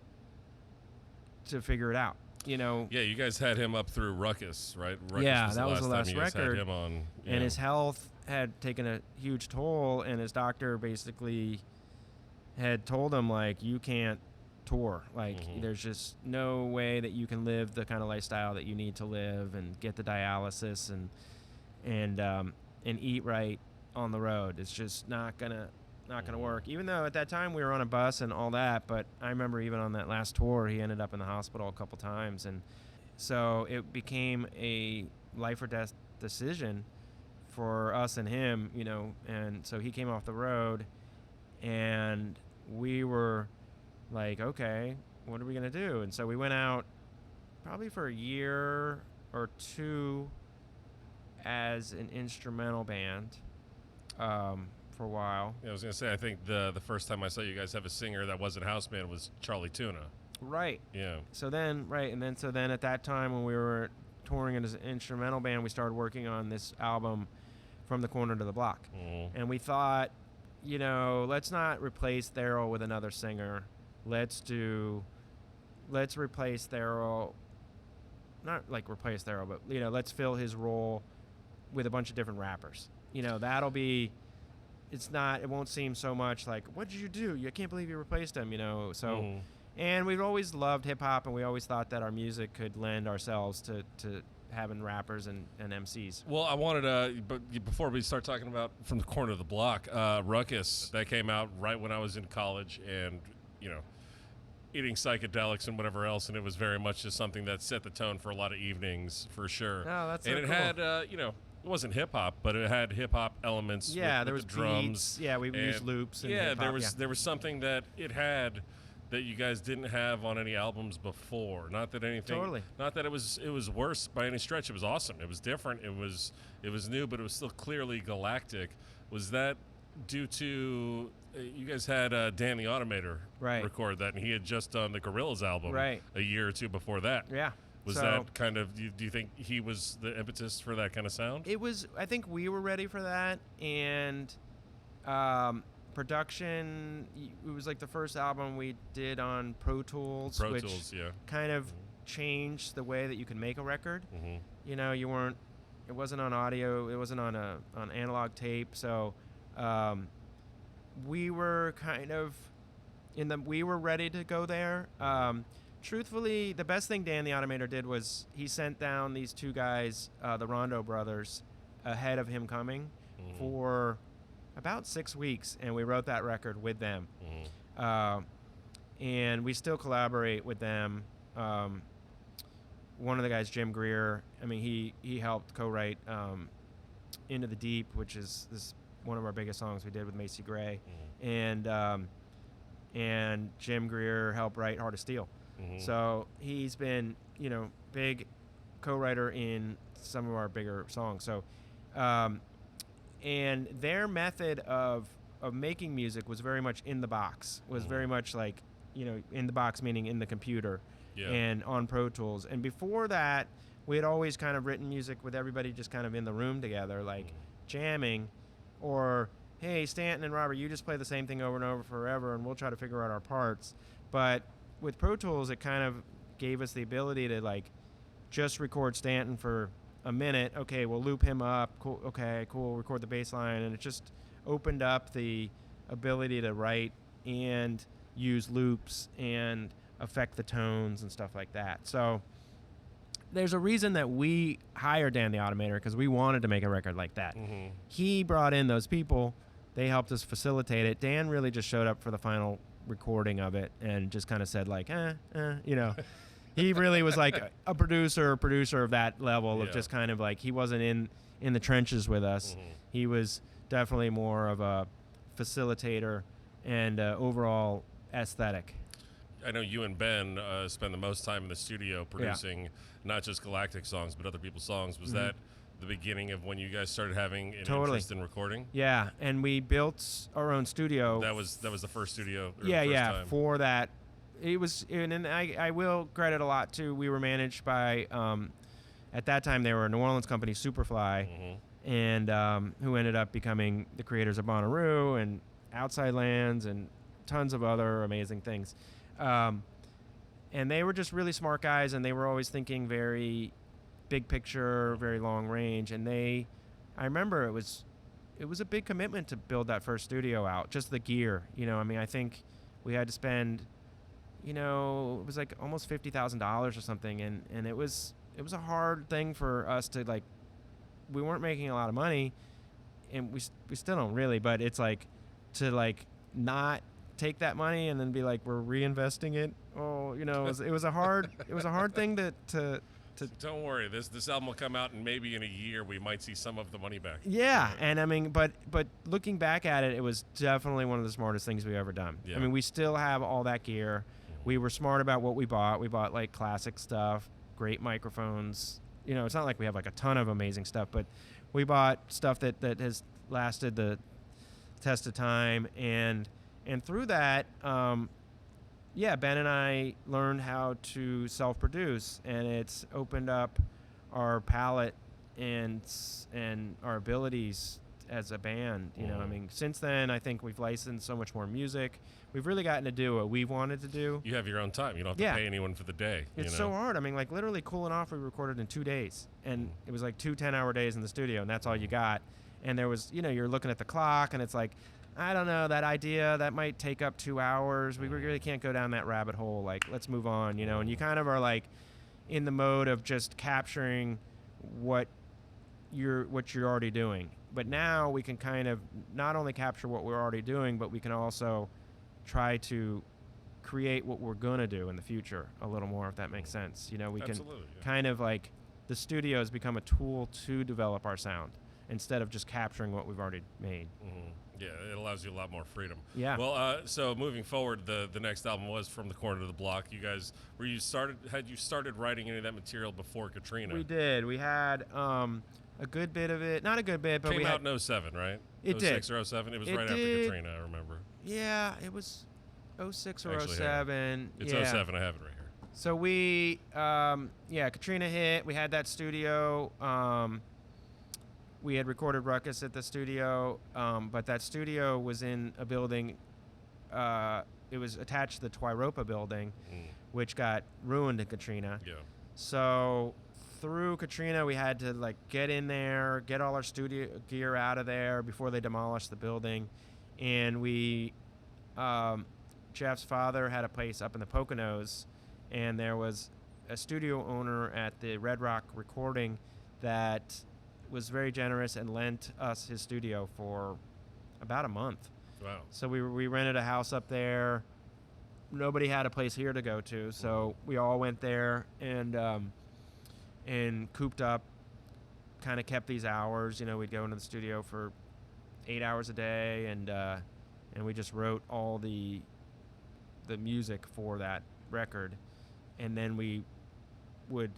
to figure it out. Yeah, you guys had him up through Ruckus, right? Ruckus that was the last record. Had him on, and his health had taken a huge toll, and his doctor basically had told him, like, you can't tour. Like, there's just no way that you can live the kind of lifestyle that you need to live and get the dialysis and eat right on the road. It's just not gonna work. Even though at that time we were on a bus and all that, but I remember even on that last tour he ended up in the hospital a couple times, and so it became a life or death decision for us and him, and so he came off the road, and we were like, okay, what are we gonna do? And so we went out probably for a year or 2 as an instrumental band for a while. Yeah, I was going to say, I think the first time I saw you guys have a singer that wasn't Houseman was Charlie Tuna. Right. Yeah. So then at that time when we were touring as an instrumental band, we started working on this album, From the Corner to the Block. And we thought, let's not replace Theryl with another singer. let's replace Theryl. Not like replace Theryl, but let's fill his role with a bunch of different rappers. That'll be. It won't seem so much like, what did you do? I can't believe you replaced him. So. And we've always loved hip hop, and we always thought that our music could lend ourselves to having rappers and MCs. Well, I wanted to, but before we start talking about From the Corner of the Block, Ruckus, that came out right when I was in college and, eating psychedelics and whatever else, and it was very much just something that set the tone for a lot of evenings, for sure. Oh, that's so and it cool. had, it wasn't hip hop, but it had hip hop elements. Yeah, there with was the drums. Beats. Yeah, we used loops. And yeah, hip-hop. there was something that it had that you guys didn't have on any albums before. Not that anything. Totally. Not that it was worse by any stretch. It was awesome. It was different. It was new, but it was still clearly Galactic. Was that due to you guys had Dan the Automator record that, and he had just done the Gorillaz album a year or two before that? Yeah. Was that kind of? Do you think he was the impetus for that kind of sound? It was. I think we were ready for that, and production. It was like the first album we did on Pro Tools, which kind of changed the way that you can make a record. You weren't. It wasn't on audio. It wasn't on analog tape. So we were kind of we were ready to go there. Truthfully, the best thing Dan the Automator did was he sent down these two guys, the Rondo brothers, ahead of him coming for about 6 weeks, and we wrote that record with them. And we still collaborate with them. One of the guys, Jim Greer, he helped co-write Into the Deep, which is one of our biggest songs we did with Macy Gray. And Jim Greer helped write Heart of Steel. So he's been, big co-writer in some of our bigger songs. So, and their method of making music was very much in the box. Was very much like, in the box meaning in the computer and on Pro Tools. And before that, we had always kind of written music with everybody just kind of in the room together, like jamming, or hey, Stanton and Robert, you just play the same thing over and over forever, and we'll try to figure out our parts. But with Pro Tools, it kind of gave us the ability to just record Stanton for a minute. Okay, we'll loop him up. Cool. Okay, cool. Record the bass line, and it just opened up the ability to write and use loops and affect the tones and stuff like that. So there's a reason that we hired Dan the Automator, because we wanted to make a record like that. He brought in those people. They helped us facilitate it. Dan really just showed up for the final recording of it and just kind of said he really was like a producer of that level of just kind of like, he wasn't in the trenches with us. He was definitely more of a facilitator and overall aesthetic. I know you and Ben spend the most time in the studio producing not just Galactic songs but other people's songs. Was that the beginning of when you guys started having an interest in recording? Yeah, and we built our own studio. That was the first studio. Time. For that, it was, and I will credit a lot too. We were managed by, at that time they were a New Orleans company, Superfly, and who ended up becoming the creators of Bonnaroo and Outside Lands and tons of other amazing things. And they were just really smart guys, and they were always thinking very big picture, very long range. And I remember it was a big commitment to build that first studio out, just the gear. I think we had to spend, it was like almost $50,000 or something, and it was a hard thing for us to we weren't making a lot of money, and we still don't really, but it's like to not take that money and then be like, we're reinvesting it. It was a hard thing to Don't worry, this album will come out, and maybe in a year we might see some of the money back. Yeah, and but looking back at it, it was definitely one of the smartest things we've ever done. Yeah. We still have all that gear. We were smart about what we bought. We bought classic stuff, great microphones. It's not like we have a ton of amazing stuff, but we bought stuff that has lasted the test of time, and through that, Ben and I learned how to self-produce, and it's opened up our palette and our abilities as a band. You know, I mean, since then, I think we've licensed so much more music. We've really gotten to do what we wanted to do. You have your own time. You don't have to pay anyone for the day. It's so hard. I mean, like literally Cooling Off, we recorded in 2 days, and it was like 2 10-hour days in the studio, and that's all you got. And there was, you know, you're looking at the clock, and it's like, I don't know, that idea, that might take up 2 hours. We really can't go down that rabbit hole. Like, let's move on, you know. And you kind of are like in the mode of just capturing what you're already doing. But now we can kind of not only capture what we're already doing, but we can also try to create what we're going to do in the future a little more, if that makes sense. You know, we can kind of like, the studio has become a tool to develop our sound instead of just capturing what we've already made. Yeah, it allows you a lot more freedom. Yeah. Well, so moving forward, the next album was From the Corner to the Block. You guys, had you started writing any of that material before Katrina? We did. We had a good bit of it. Not a good bit, but Came out in 07, right? It did. 06 or 07? It was right after Katrina, I remember. Yeah, it was 06 or Actually, 07. It's yeah. 07. I have it right here. So we, Katrina hit. We had that studio. We had recorded Ruckus at the studio, but that studio was in a building. It was attached to the Twiropa building, which got ruined in Katrina. Yeah. So through Katrina, we had to like get in there, get all our studio gear out of there before they demolished the building, and we, Jeff's father had a place up in the Poconos, and there was a studio owner at the Red Rock Recording that was very generous and lent us his studio for about a month. Wow. So we rented a house up there. Nobody had a place here to go to, so we all went there and cooped up, kind of kept these hours. You know, we'd go into the studio for 8 hours a day, and we just wrote all the music for that record, and then we would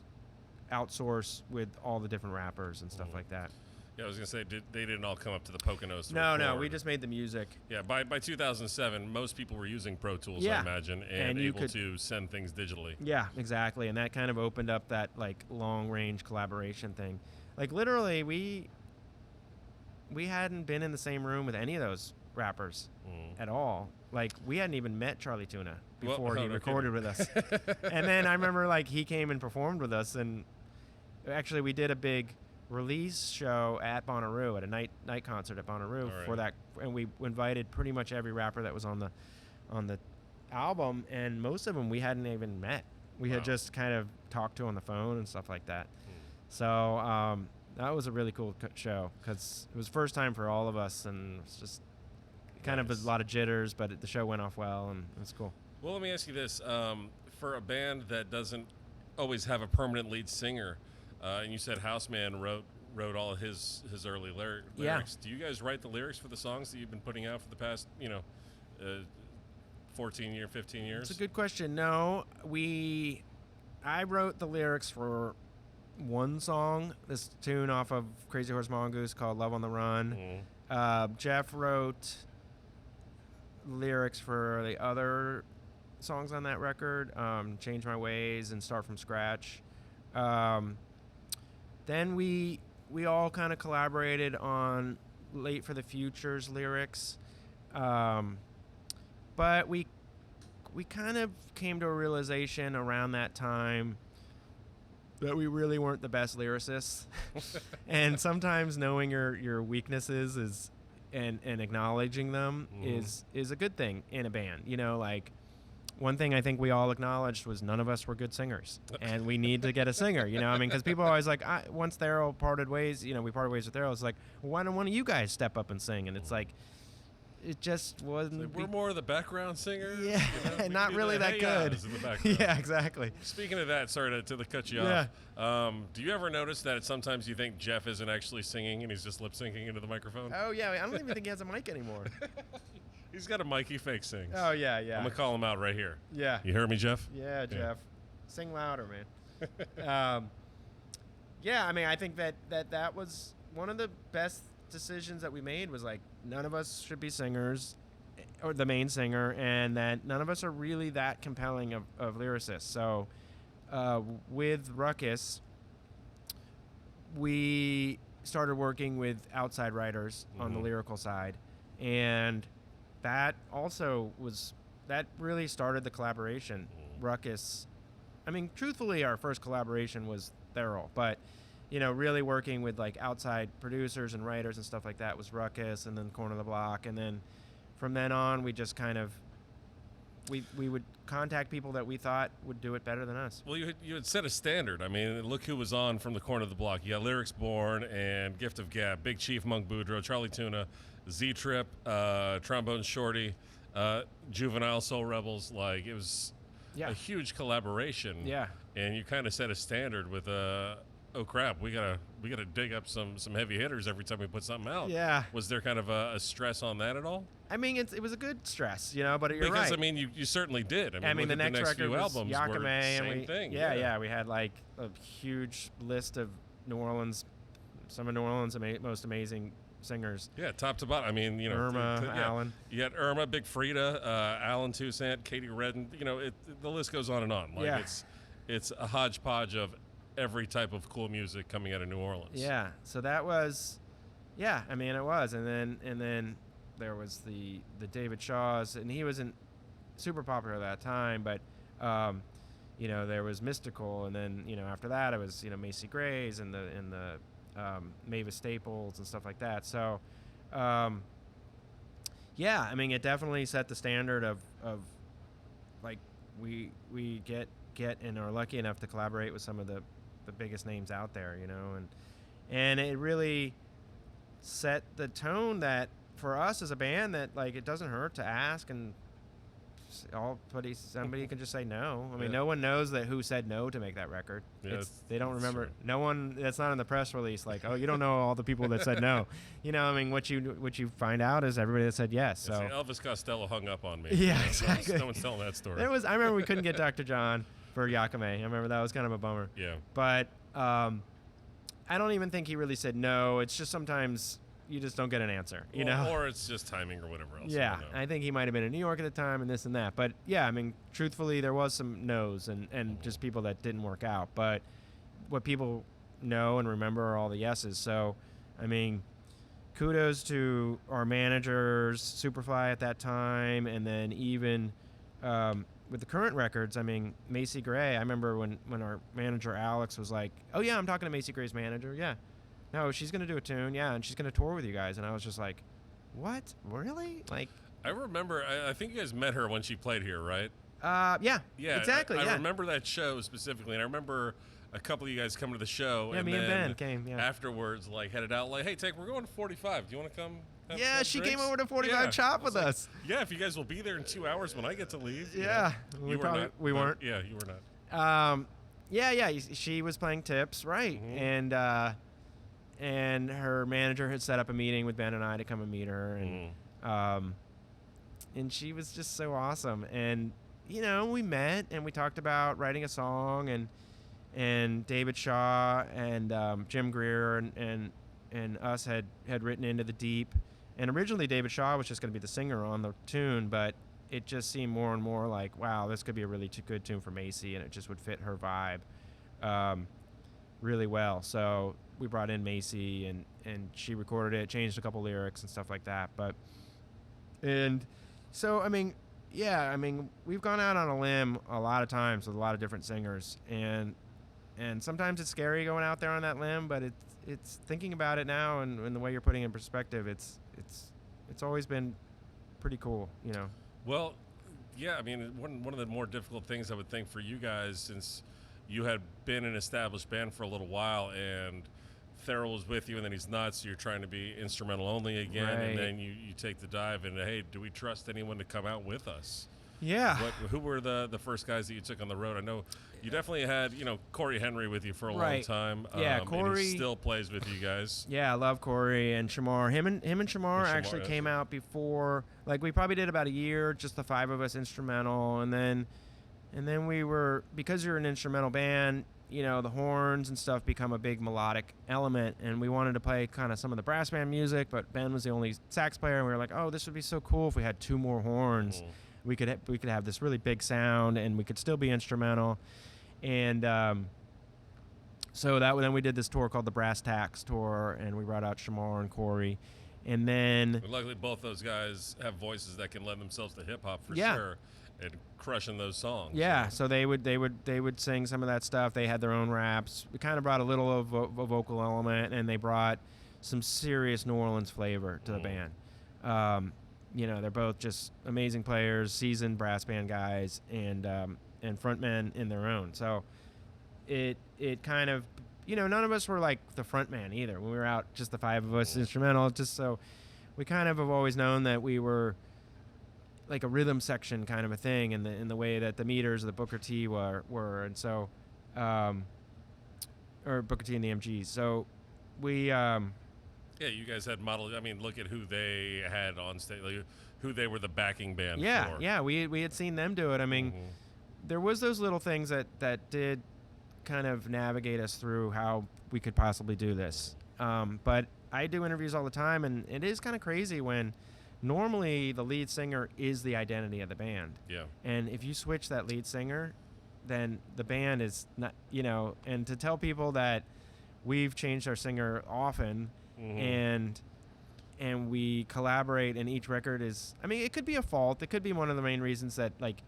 outsource with all the different rappers and stuff like that. Yeah, I was gonna say they didn't all come up to the Poconos to No, record. we just made the music. Yeah, by 2007, most people were using Pro Tools, I imagine, and able to send things digitally. Yeah, exactly, and that kind of opened up that like long range collaboration thing. Like literally, we hadn't been in the same room with any of those rappers at all. Like we hadn't even met Charlie Tuna before he recorded with us. And then I remember like he came and performed with us, and actually we did a big release show at Bonnaroo, at a night concert at Bonnaroo for that, and we invited pretty much every rapper that was on the album, and most of them we hadn't even met. We had just kind of talked to on the phone and stuff like that. So that was a really cool show because it was the first time for all of us, and it was just kind of a lot of jitters, but the show went off well, and it was cool. Well, let me ask you this: for a band that doesn't always have a permanent lead singer, and you said Houseman wrote all of his early lyrics. Yeah. Do you guys write the lyrics for the songs that you've been putting out for the past 15 years? It's a good question. No, I wrote the lyrics for one song, this tune off of Crazy Horse Mongoose called Love on the Run. Jeff wrote lyrics for the other songs on that record, Change My Ways and Start From Scratch. Then we all kind of collaborated on Late for the Future's lyrics. But we kind of came to a realization around that time that we really weren't the best lyricists. And sometimes knowing your weaknesses is and acknowledging them is a good thing in a band. You know, like one thing I think we all acknowledged was none of us were good singers, and we need to get a singer. You know, I mean, because people are always like, once Theryl parted ways, we parted ways with Theryl. It's like, well, why don't one of you guys step up and sing? And it's like, it just wasn't. We're more of the background singers. Yeah, not really that good. In the background. Yeah, exactly. Speaking of that, sorry to cut you off. Do you ever notice that sometimes you think Jeff isn't actually singing and he's just lip syncing into the microphone? Oh yeah, I don't even think he has a mic anymore. He's got a mic. He fake sings. Oh yeah. I'm gonna call him out right here. Yeah. You hear me, Jeff? Yeah, Jeff. Sing louder, man. Yeah, I mean, I think that was one of the best decisions that we made, was like none of us should be singers or the main singer, and that none of us are really that compelling of lyricists. So with Ruckus, we started working with outside writers on the lyrical side, and that also that really started the collaboration. Ruckus, I mean, truthfully, our first collaboration was Theryl, but really working with like outside producers and writers and stuff like that was Ruckus, and then Corner of the Block, and then from then on we just kind of we would contact people that we thought would do it better than us. Well, you had set a standard. I mean, look who was on from the Corner of the Block. You got Lyrics Born and Gift of Gab, Big Chief, Monk Boudreaux, Charlie Tuna, Z-Trip, Trombone Shorty, Juvenile Soul Rebels. Like, it was a huge collaboration. Yeah. And you kind of set a standard with oh crap, we gotta dig up some heavy hitters every time we put something out. Yeah. Was there kind of a stress on that at all? I mean, it was a good stress, but you're because, right. I mean, you certainly did. I mean, the next record few was albums Yakame, were and same thing. Yeah, we had like a huge list of New Orleans, some of New Orleans' most amazing singers. Yeah, top to bottom. I mean, Irma, Alan. You had Irma, Big Frida, Alan Toussaint, Katie Redden. The list goes on and on. Like it's a hodgepodge of every type of cool music coming out of New Orleans. Yeah, so that was, I mean, it was, and then there was the David Shaw's, and he wasn't super popular at that time, but there was Mystical, and then after that it was Macy Gray's and the Mavis Staples and stuff like that. So I mean, it definitely set the standard of like we get and are lucky enough to collaborate with some of the biggest names out there, and it really set the tone that for us as a band that like it doesn't hurt to ask, and somebody can just say no. I mean, no one knows who said no to make that record. Yeah, they don't remember. True. No one. That's not in the press release. Like, oh, you don't know all the people that said no. I mean, what you find out is everybody that said yes. So Elvis Costello hung up on me. Yeah, exactly. No one's telling that story. I remember we couldn't get Dr. John for Yakame. I remember that was kind of a bummer. Yeah. But I don't even think he really said no. It's just sometimes you just don't get an answer, or it's just timing or whatever else. Yeah, I think he might have been in New York at the time and this and that. But yeah, I mean, truthfully, there was some no's and just people that didn't work out. But what people know and remember are all the yeses. So, I mean, kudos to our managers, Superfly at that time, and then even with the current records, I mean, Macy Gray. I remember when our manager Alex was like, "Oh yeah, I'm talking to Macy Gray's manager. Yeah, no, she's gonna do a tune. Yeah, and she's gonna tour with you guys." And I was just like, "What? Really?" Like, I remember. I think you guys met her when she played here, right? Yeah, exactly. I remember that show specifically, and I remember a couple of you guys coming to the show. Yeah, and me then and Ben came. Yeah. Afterwards, like headed out, like, "Hey, we're going to 45. Do you want to come?" Yeah, she drinks? came over to 45 Chop with us. Yeah, if you guys will be there in 2 hours when I get to leave. Yeah, we weren't. Yeah, you were not. Yeah. She was playing tips, right? Mm-hmm. And her manager had set up a meeting with Ben and I to come and meet her, and she was just so awesome. And we met and we talked about writing a song, and David Shaw and Jim Greer and us had written Into the Deep. And originally David Shaw was just going to be the singer on the tune, but it just seemed more and more like, wow, this could be a really good tune for Macy, and it just would fit her vibe really well. So we brought in Macy, and she recorded it, changed a couple lyrics and stuff like that. And so, I mean, we've gone out on a limb a lot of times with a lot of different singers, and sometimes it's scary going out there on that limb, but it's thinking about it now and the way you're putting it in perspective, it's always been pretty cool, Well, yeah, I mean, one of the more difficult things I would think for you guys, since you had been an established band for a little while, and Theryl was with you, and then he's not, so you're trying to be instrumental only again, right. And then you take the dive, and hey, do we trust anyone to come out with us? Yeah. Who were the first guys that you took on the road? I know you definitely had, Corey Henry with you for a long time. Yeah, Corey and he still plays with you guys. Yeah, I love Corey and Shamar. Him and Shamar actually came out before. Like, we probably did about a year, just the five of us instrumental, and then we were, because you're an instrumental band, the horns and stuff become a big melodic element, and we wanted to play kind of some of the brass band music, but Ben was the only sax player, and we were like, oh, this would be so cool if we had two more horns. We could have this really big sound, and we could still be instrumental. And So then we did this tour called the Brass Tacks Tour, and we brought out Shamar and Corey. And then... But luckily, both those guys have voices that can lend themselves to hip-hop for Yeah. sure, and crushing those songs. Yeah, so they would sing some of that stuff. They had their own raps. We kind of brought a little of a vocal element, and they brought some serious New Orleans flavor to the band. You know, they're both just amazing players, seasoned brass band guys, and frontmen in their own. So it kind of, you know, none of us were like the frontman either. When we were out, just the five of us instrumental, just so we kind of have always known that we were like a rhythm section kind of a thing in the way that the Meters, the Booker T were, and so, or Booker T and the MGs. So we, yeah, you guys had modeled. I mean, look at who they had on stage, like, who they were the backing band for. Yeah, we had seen them do it. I mean, there was those little things that did kind of navigate us through how we could possibly do this. But I do interviews all the time, and it is kind of crazy when normally the lead singer is the identity of the band. Yeah. And if you switch that lead singer, then the band is not, you know, and to tell people that we've changed our singer often and we collaborate, and each record is, I mean, it could be a fault. It could be one of the main reasons that, like,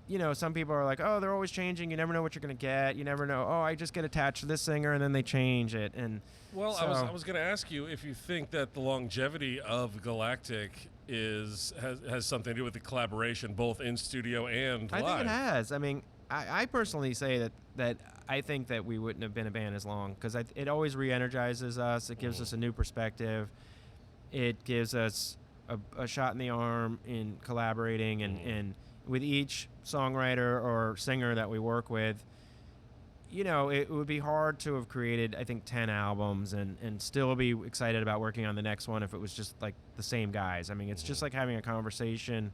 you know, some people are like, oh, they're always changing. You never know what you're going to get. You never know. Oh, I just get attached to this singer, and then they change it. And well, so, I was going to ask you if you think that the longevity of Galactic has something to do with the collaboration, both in studio and live. I think it has. I mean, I personally say that I think that we wouldn't have been a band as long, because it always re-energizes us. It gives us a new perspective. It gives us a shot in the arm in collaborating, and with each songwriter or singer that we work with, you know, it would be hard to have created, I think, 10 albums and still be excited about working on the next one if it was just like the same guys. I mean, it's just like having a conversation.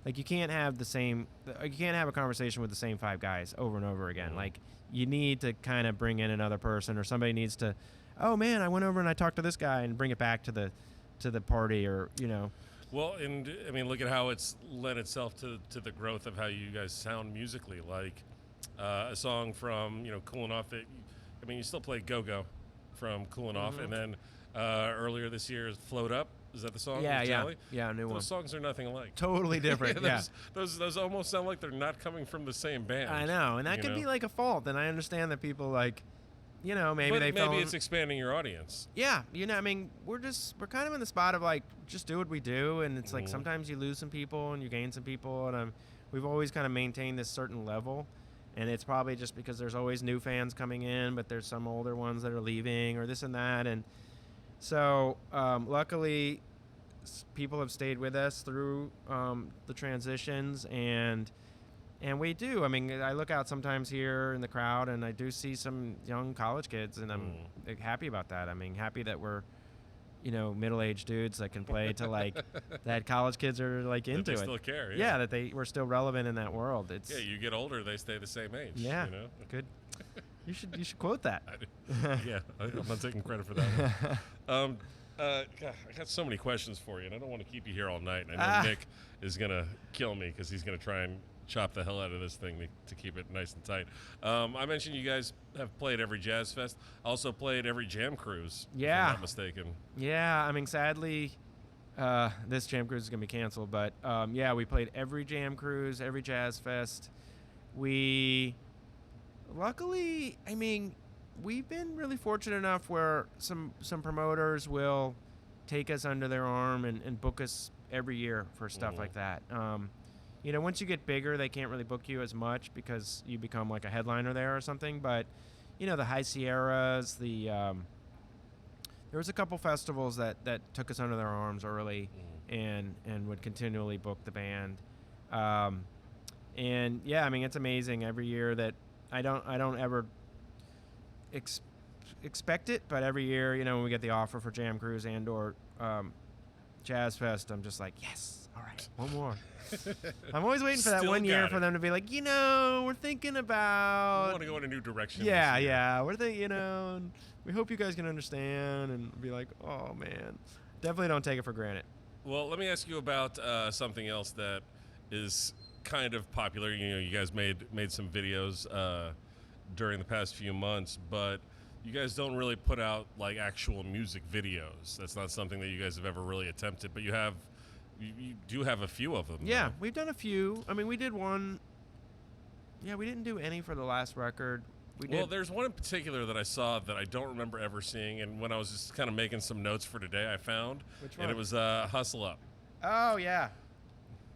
Like, you can't have a conversation with the same five guys over and over again. Like, you need to kind of bring in another person, or somebody needs to, oh man, I went over and I talked to this guy, and bring it back to the party, or, you know. Well, and I mean, look at how it's led itself to the growth of how you guys sound musically. Like a song from, you know, Coolin' Off. I mean, you still play Go Go from Coolin' Off, and then earlier this year, Float Up. Is that the song? Yeah, a new one. Those songs are nothing alike. Totally different. Yeah. Those almost sound like they're not coming from the same band. I know, and that could be like a fault. And I understand that people, like, you know, maybe it's expanding your audience. Yeah, you know, I mean, we're kind of in the spot of like, just do what we do, and it's like sometimes you lose some people and you gain some people, and we've always kind of maintained this certain level, and it's probably just because there's always new fans coming in, but there's some older ones that are leaving, or this and that, and so luckily people have stayed with us through the transitions, and we do. I mean, I look out sometimes here in the crowd, and I do see some young college kids, and I'm happy about that. I mean, happy that we're, you know, middle-aged dudes that can play to, like, that college kids are, like, into it. They still care, yeah. That we're still relevant in that world. It's, yeah, you get older, they stay the same age. Yeah, you know? good. You should quote that. Yeah, I'm not taking credit for that one. God, I got so many questions for you, and I don't want to keep you here all night. And I know Nick is going to kill me because he's going to try and chop the hell out of this thing to keep it nice and tight. I mentioned you guys have played every Jazz Fest, also played every Jam Cruise, if I'm not mistaken. Yeah, I mean, sadly, this Jam Cruise is going to be canceled, but yeah, we played every Jam Cruise, every Jazz Fest. Luckily, I mean, we've been really fortunate enough where some promoters will take us under their arm and book us every year for stuff like that. You know, once you get bigger, they can't really book you as much because you become like a headliner there or something. But, you know, the High Sierras, there was a couple festivals that took us under their arms early and would continually book the band. And yeah, I mean, it's amazing every year that I don't ever expect it, but every year, you know, when we get the offer for Jam Cruise and or Jazz Fest, I'm just like, yes, all right, one more. I'm always waiting for that one year for them to be like, you know, we're thinking about. We want to go in a new direction. Yeah. We're thinking, you know, and we hope you guys can understand, and be like, oh man, definitely don't take it for granted. Well, let me ask you about something else that is kind of popular. You know, you guys made some videos during the past few months, but you guys don't really put out like actual music videos. That's not something that you guys have ever really attempted, but you do have a few of them. Yeah, though. we've done a few. I mean, we did one. Yeah, we didn't do any for the last record. Well, there's one in particular that I saw that I don't remember ever seeing, and when I was just kind of making some notes for today, I found. Which one? And it was Hustle Up. Oh, yeah.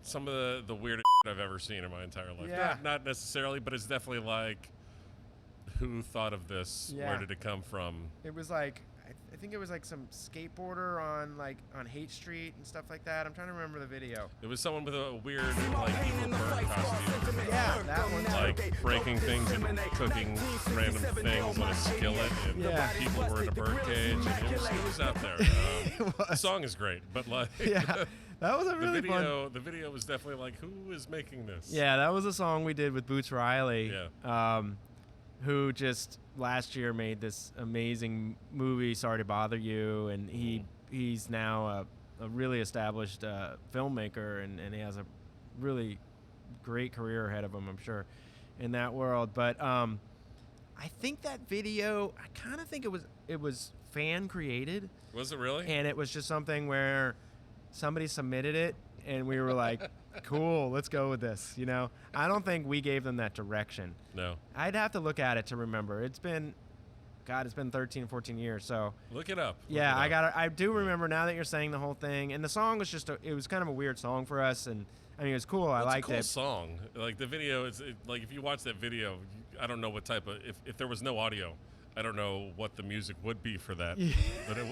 Some of the weirdest I've ever seen in my entire life. Yeah. Not necessarily, but it's definitely like, who thought of this? Yeah. Where did it come from? It was like, I think it was like some skateboarder on Haight Street and stuff like that. I'm trying to remember the video. It was someone with a weird, like, evil bird costume. Yeah, that one. Like, breaking things and cooking random things on a skillet. And Yeah. people were in a bird cage. And it was out there. The song is great, but like... Yeah, that was a really fun. The video was definitely like, who is making this? Yeah, that was a song we did with Boots Riley. Yeah. Who just last year made this amazing movie, Sorry to Bother You, and he's now a really established filmmaker, and he has a really great career ahead of him, I'm sure, in that world. But I think that video, I kind of think it was fan created. Was it really? And it was just something where somebody submitted it, and we were like, cool, let's go with this, you know? I don't think we gave them that direction. No. I'd have to look at it to remember. It's been 13, 14 years, so. Look it up. Yeah, I do remember now that you're saying the whole thing, and the song was it was kind of a weird song for us, and I mean, it was cool. I liked it. It's a cool song. Like the video, like if you watch that video, I don't know what type of, if there was no audio, I don't know what the music would be for that, but it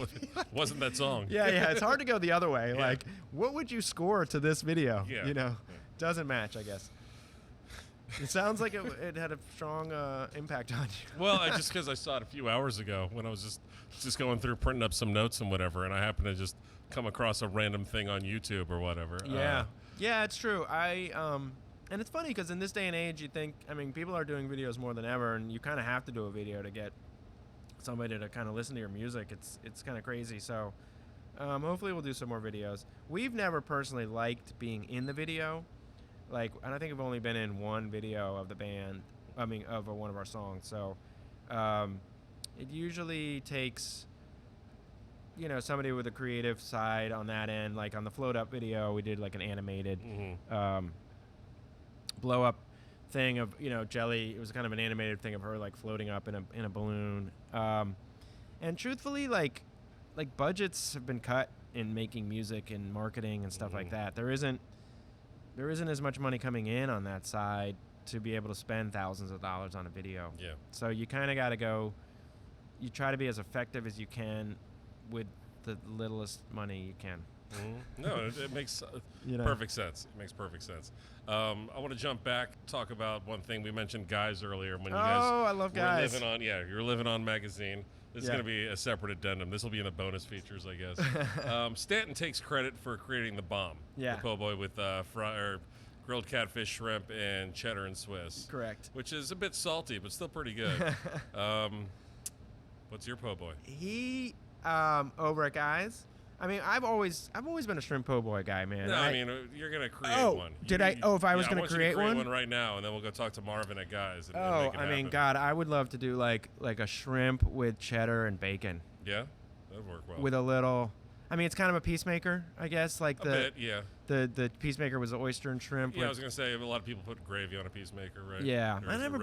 wasn't that song. Yeah, it's hard to go the other way. Yeah. Like, what would you score to this video? Yeah. You know, doesn't match, I guess. It sounds like it had a strong impact on you. Well, just because I saw it a few hours ago when I was just going through printing up some notes and whatever, and I happened to just come across a random thing on YouTube or whatever. Yeah, yeah, it's true. And it's funny because in this day and age, you think, I mean, people are doing videos more than ever, and you kind of have to do a video to get somebody to kind of listen to your music. It's kind of crazy. So hopefully we'll do some more videos. We've never personally liked being in the video. Like, and I think I've only been in one video of the band, of one of our songs. So it usually takes, you know, somebody with a creative side on that end. Like on the Float Up video, we did like an animated blow up thing of, you know, Jelly. It was kind of an animated thing of her like floating up in a balloon. And truthfully, like budgets have been cut in making music and marketing and stuff like that. There isn't as much money coming in on that side to be able to spend thousands of dollars on a video. Yeah. So you kind of got to go. You try to be as effective as you can with the littlest money you can. No, it makes perfect sense. It makes perfect sense. I want to jump back, talk about one thing. We mentioned Guys earlier when you guys I love Guys. You're Living On magazine. This is going to be a separate addendum. This will be in the bonus features, I guess. Stanton takes credit for creating the bomb. Yeah. The po' boy with grilled catfish, shrimp, and cheddar and Swiss. Correct. Which is a bit salty, but still pretty good. What's your po' boy? He over at Guys. I mean, I've always been a shrimp po' boy guy, man. No, I mean, you're gonna create one. If I was gonna create one right now, and then we'll go talk to Marvin at Guys. And make it I mean, happen. God, I would love to do like a shrimp with cheddar and bacon. Yeah, that'd work well. With a little, I mean, it's kind of a peacemaker, I guess. Like a bit, yeah. The peacemaker was the oyster and shrimp. Yeah, I was gonna say a lot of people put gravy on a peacemaker, right? Yeah, I never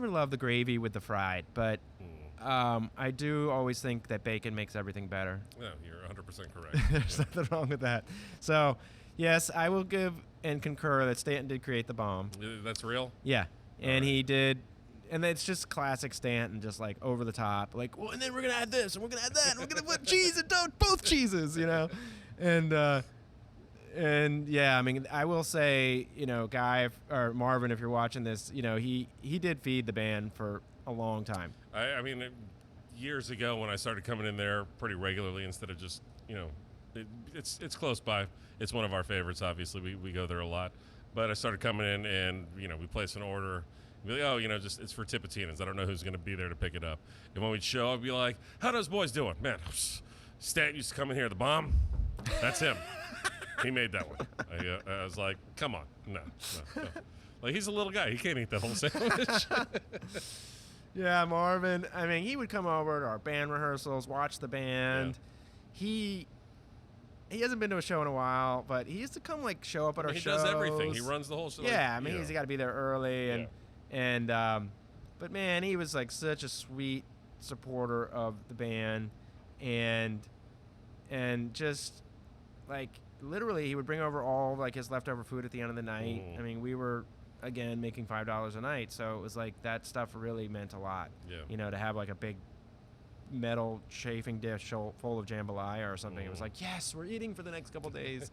loved the gravy with the fried, but. I do always think that bacon makes everything better. Yeah, you're 100% correct. There's nothing wrong with that. So, yes, I will give and concur that Stanton did create the bomb. That's real? Yeah. And he did. And it's just classic Stanton, just like over the top. Like, well, and then we're going to add this, and we're going to add that, and we're going to put cheese and both cheeses, you know? And yeah, I mean, I will say, you know, or Marvin, if you're watching this, you know, he did feed the band for a long time. I mean, years ago when I started coming in there pretty regularly instead of just, you know, it's close by. It's one of our favorites, obviously. We go there a lot. But I started coming in and, you know, we place an order. We'd be like, oh, you know, just it's for Tipitinas. I don't know who's going to be there to pick it up. And when we'd show, I'd be like, how those boys doing? Man, Stat used to come in here, the bomb. That's him. He made that one. I was like, come on. No. Like, he's a little guy. He can't eat that whole sandwich. Yeah, Marvin. I mean, he would come over to our band rehearsals, watch the band. He hasn't been to a show in a while, but he used to come show up at our shows. He does everything. He runs the whole show. Yeah, I mean, he's got to be there early, but man, he was such a sweet supporter of the band, and just literally he would bring over all his leftover food at the end of the night. I mean, we were again making $5 a night, so it was that stuff really meant a lot. Yeah. To have a big metal chafing dish full of jambalaya or something. It was yes, we're eating for the next couple days.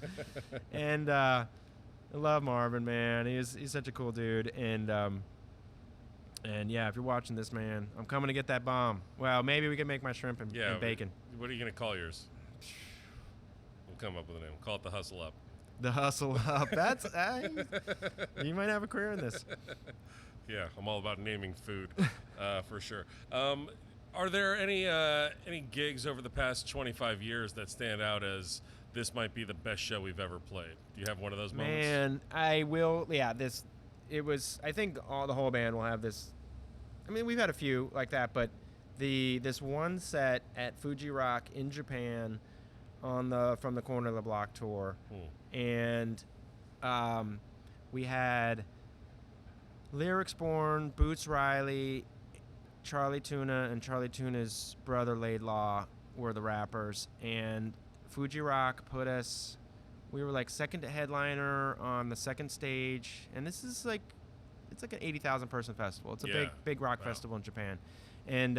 And I love Marvin, man. He's such a cool dude. And yeah, if you're watching this, man, I'm coming to get that bomb. Well, maybe we can make my shrimp and bacon. What are you gonna call yours? We'll come up with a name. Call it the Hustle Up. The Hustle Up. That's you might have a career in this. Yeah, I'm all about naming food, for sure. Are there any gigs over the past 25 years that stand out as this might be the best show we've ever played? Do you have one of those moments? Man, I will. Yeah, I think the whole band will have this. I mean, we've had a few like that, but this one set at Fuji Rock in Japan on the From the Corner of the Block tour, and we had Lyrics Born, Boots Riley, Charlie Tuna, and Charlie Tuna's brother Laidlaw were the rappers, and Fuji Rock put us. We were second to headliner on the second stage, and this is it's an 80,000 person festival. It's a big rock festival in Japan, and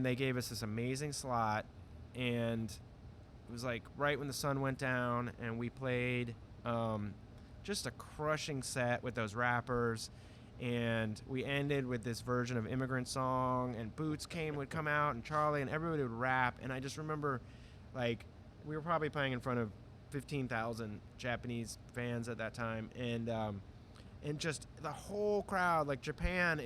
they gave us this amazing slot, and it was right when the sun went down, and we played just a crushing set with those rappers. And we ended with this version of Immigrant Song, and Boots would come out, and Charlie, and everybody would rap. And I just remember, we were probably playing in front of 15,000 Japanese fans at that time, and just the whole crowd, Japan.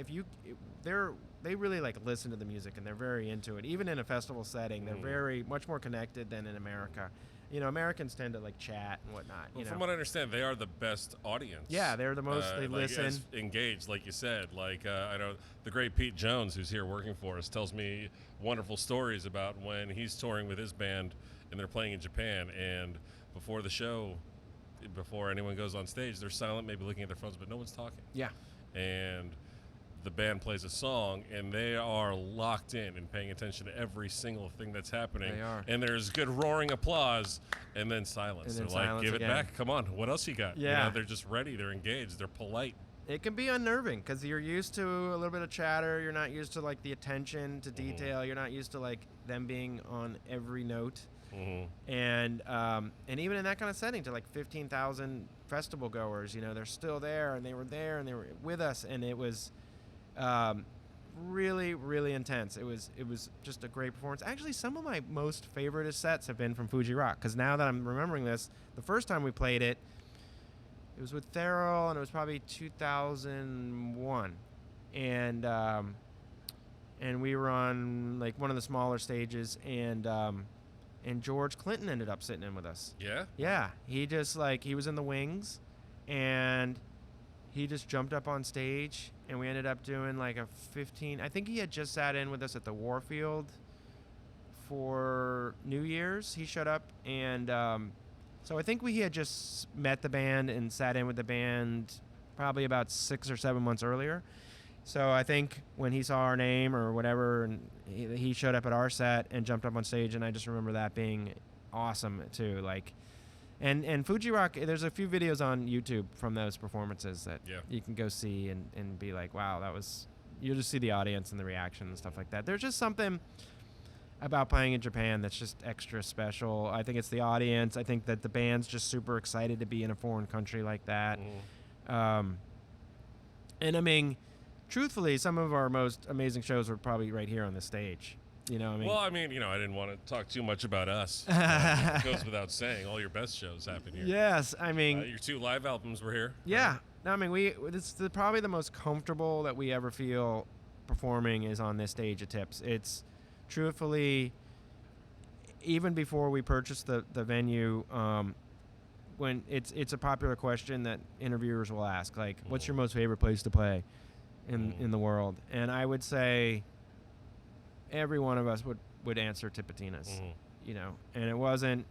They really listen to the music, and they're very into it. Even in a festival setting, they're very much more connected than in America. Americans tend to chat and whatnot. Well, from what I understand, they are the best audience. Yeah, they're the most. They listen, engaged, like you said. I know the great Pete Jones, who's here working for us, tells me wonderful stories about when he's touring with his band and they're playing in Japan, and before the show, before anyone goes on stage, they're silent, maybe looking at their phones, but no one's talking. Yeah, and the band plays a song, and they are locked in and paying attention to every single thing that's happening. They are. And there's good roaring applause, and then silence. And then they're silence give again. it back. Come on, what else you got? Yeah. They're just ready. They're engaged. They're polite. It can be unnerving because you're used to a little bit of chatter. You're not used to the attention to detail. You're not used to them being on every note. And even in that kind of setting, to 15,000 festival goers, they're still there, and they were with us, and it was really, really intense. It was just a great performance. Actually, some of my most favorite sets have been from Fuji Rock, because now that I'm remembering this, the first time we played it was with Theryl, and it was probably 2001, and we were on one of the smaller stages, and George Clinton ended up sitting in with us. Yeah, he just he was in the wings, and he just jumped up on stage, and we ended up doing a 15. I think he had just sat in with us at the Warfield for New Year's. He showed up, and so I think he had just met the band and sat in with the band probably about 6 or 7 months earlier. So I think when he saw our name or whatever, and he showed up at our set and jumped up on stage, and I just remember that being awesome too. And Fuji Rock, there's a few videos on YouTube from those performances that you can go see and be wow, that was. You'll just see the audience and the reaction and stuff like that. There's just something about playing in Japan that's just extra special. I think it's the audience. I think that the band's just super excited to be in a foreign country like that. And I mean, truthfully, some of our most amazing shows were probably right here on this stage. Well, I didn't want to talk too much about us. It goes without saying. All your best shows happen here. Yes, I mean, your 2 live albums were here. Yeah. No, I mean, it's probably the most comfortable that we ever feel performing is on this stage at Tips. It's truthfully, even before we purchased the venue, when it's a popular question that interviewers will ask, like, what's your most favorite place to play in the world? And I would say every one of us would answer Tipitina's, you know, and it wasn't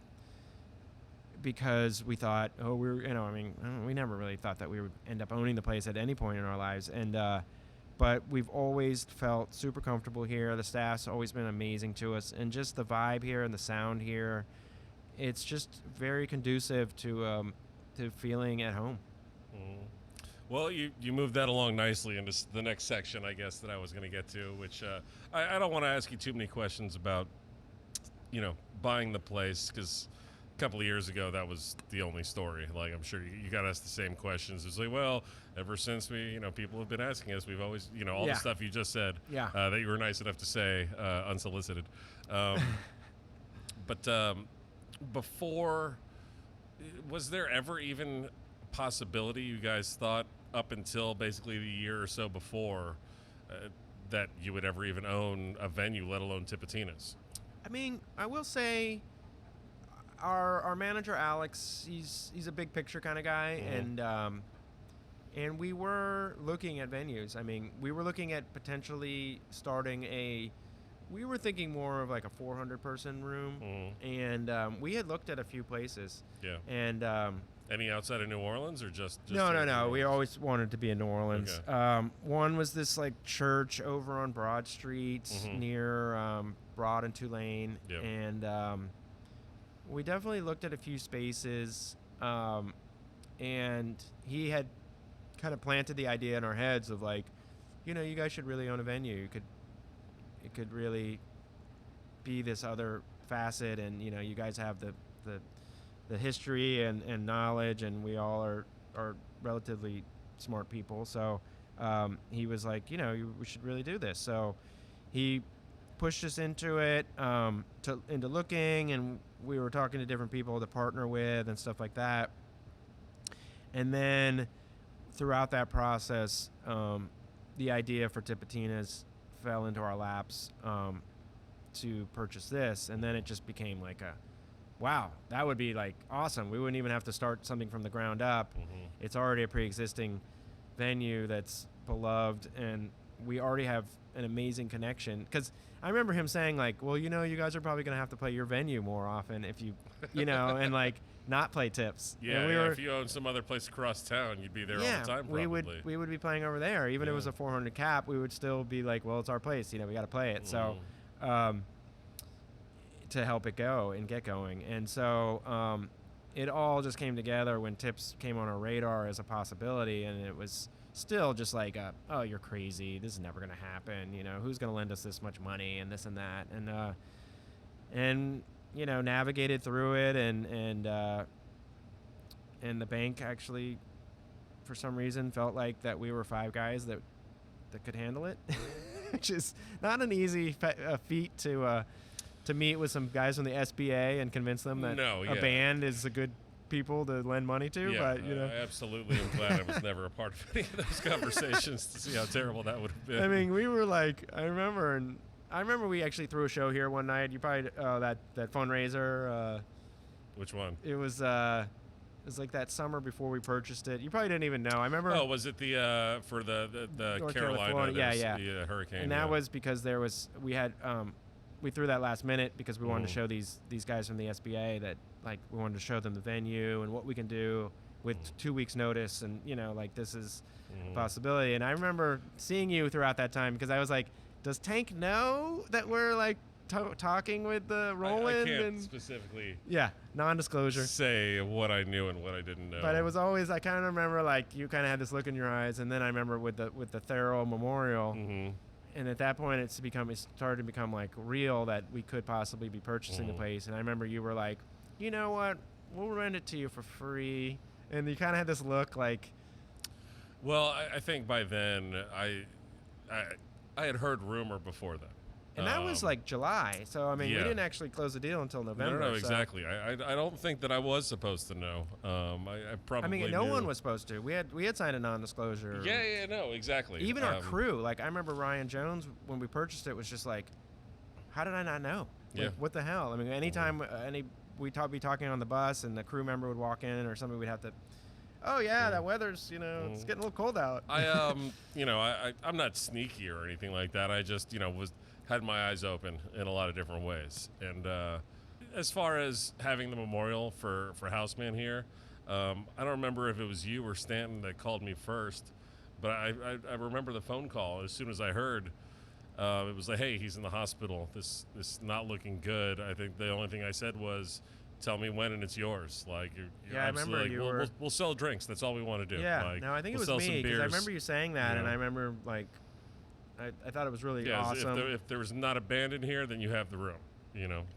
because we thought, we never really thought that we would end up owning the place at any point in our lives. And, but we've always felt super comfortable here. The staff's always been amazing to us, and just the vibe here and the sound here, it's just very conducive to feeling at home. Well, you moved that along nicely into the next section, I guess, that I was going to get to, which I don't want to ask you too many questions about, you know, buying the place, because a couple of years ago that was the only story. Like, I'm sure you got asked the same questions. It's like, well, ever since people have been asking us, we've always, all the stuff you just said that you were nice enough to say unsolicited. But before, was there ever even possibility you guys thought up until basically the year or so before that you would ever even own a venue, let alone Tipitina's? I mean, I will say our manager Alex, he's a big picture kind of guy, and we were looking at venues. I mean, we were looking at potentially starting we were thinking more of like a 400 person room, and we had looked at a few places. Yeah. And any outside of New Orleans, or just no. We always wanted to be in New Orleans. Okay. One was this like church over on Broad Street near Broad and Tulane, and we definitely looked at a few spaces, and he had kind of planted the idea in our heads of like, you guys should really own a venue. It could really be this other facet, and you guys have the history and knowledge, and we all are relatively smart people. So he was like, we should really do this. So he pushed us into it, into looking, and we were talking to different people to partner with and stuff like that. And then throughout that process, the idea for Tipitina's fell into our laps to purchase this, and then it just became like wow, that would be like awesome. We wouldn't even have to start something from the ground up. It's already a pre-existing venue that's beloved, and we already have an amazing connection. Because I remember him saying like, well, you guys are probably gonna have to play your venue more often if you and like not play Tips. Yeah, if you owned some other place across town, you'd be there all the time. Probably. we would be playing over there. Even if it was a 400 cap, we would still be like, well, it's our place. We got to play it. So to help it go and get going. And so it all just came together when Tips came on our radar as a possibility, and it was still just like, oh, you're crazy. This is never going to happen. Who's going to lend us this much money and this and that. And navigated through it, and the bank actually, for some reason, felt like that we were five guys that could handle it, which is not an easy feat to meet with some guys from the SBA and convince them that a band is a good people to lend money to. Yeah, but I absolutely am glad I was never a part of any of those conversations to see how terrible that would have been. I mean, we were like, I remember we actually threw a show here one night. You probably that fundraiser. Which one? It was like that summer before we purchased it. You probably didn't even know. I remember. Oh, was it the for the North Carolina? Yeah, hurricane. And that was because we threw that last minute because we wanted to show these guys from the SBA that like we wanted to show them the venue and what we can do with 2 weeks notice, and like this is a possibility. And I remember seeing you throughout that time because I was like, does Tank know that we're like talking with the Roland? I can't specifically non-disclosure say what I knew and what I didn't know. But it was always, I kind of remember like you kind of had this look in your eyes, and then I remember with the Theryl Memorial, and at that point it started to become like real that we could possibly be purchasing the place. And I remember you were like, you know what, we'll rent it to you for free, and you kind of had this look like. Well, I think by then I had heard rumor before that. And that was like July. So, I mean, we didn't actually close the deal until November. No, exactly. I don't think that I was supposed to know. I probably no one was supposed to. We had signed a non-disclosure. No, exactly. Even our crew. Like, I remember Ryan Jones, when we purchased it, was just like, how did I not know? Like, what the hell? I mean, anytime any we'd be talking on the bus, and the crew member would walk in or something. We'd have to, oh yeah, that weather's, it's getting a little cold out. I'm not sneaky or anything like that. I just, had my eyes open in a lot of different ways. And as far as having the memorial for Houseman here, I don't remember if it was you or Stanton that called me first, but I remember the phone call as soon as I heard. It was like, hey, he's in the hospital. This not looking good. I think the only thing I said was, tell me when and it's yours. Like, you're I remember like, you were. We'll sell drinks. That's all we want to do. Yeah. Like, No, I think we'll it was sell me some because I beers. remember you saying that, and I remember I thought it was really awesome. If there was not a band in here, then you have the room.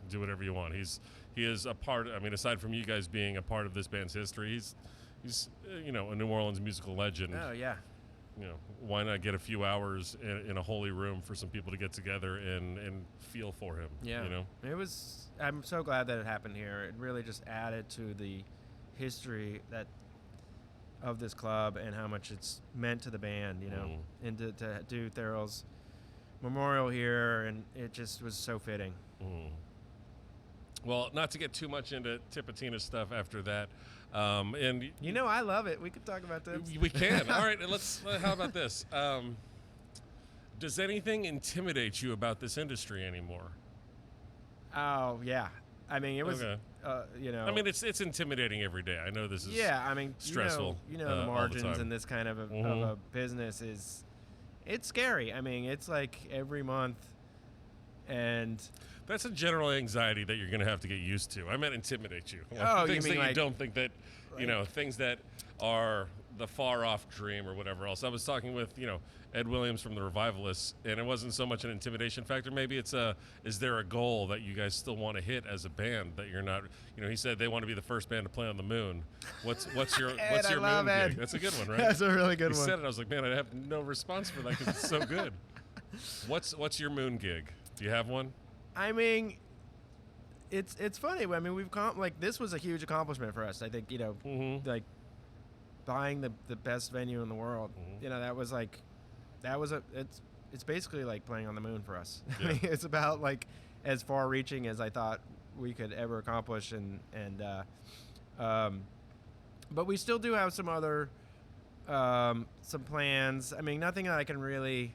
Do whatever you want. He is a part. I mean, aside from you guys being a part of this band's history, he's a New Orleans musical legend. Oh yeah. Why not get a few hours in a holy room for some people to get together and feel for him? Yeah. It was. I'm so glad that it happened here. It really just added to the history of this club and how much it's meant to the band. And to do Theryl's memorial here, and it just was so fitting. Well, not to get too much into Tipitina stuff after that. And I love it. We could talk about this. We can. All right, how about this? Does anything intimidate you about this industry anymore? Oh yeah. I mean, it was. Okay. I mean, it's intimidating every day. I know this is. Yeah, I mean, stressful. The margins all the time. in this kind of a business it's scary. I mean, it's like every month, and. That's a general anxiety that you're going to have to get used to. I meant intimidate you. Things you mean that you don't think that, things that are the far off dream or whatever else. I was talking with, Ed Williams from the Revivalists, and it wasn't so much an intimidation factor. Maybe it's is there a goal that you guys still want to hit as a band that you're not, he said they want to be the first band to play on the moon. What's your moon Ed. gig? That's a good one, right? That's a really good he one. Said it. I was like, man, I have no response for that because it's so good. What's your moon gig? Do you have one? I mean, it's funny. I mean, we've this was a huge accomplishment for us. I think like buying the best venue in the world. It's basically like playing on the moon for us. Yeah. I mean, it's about like as far reaching as I thought we could ever accomplish, but we still do have some other some plans. I mean, nothing that I can really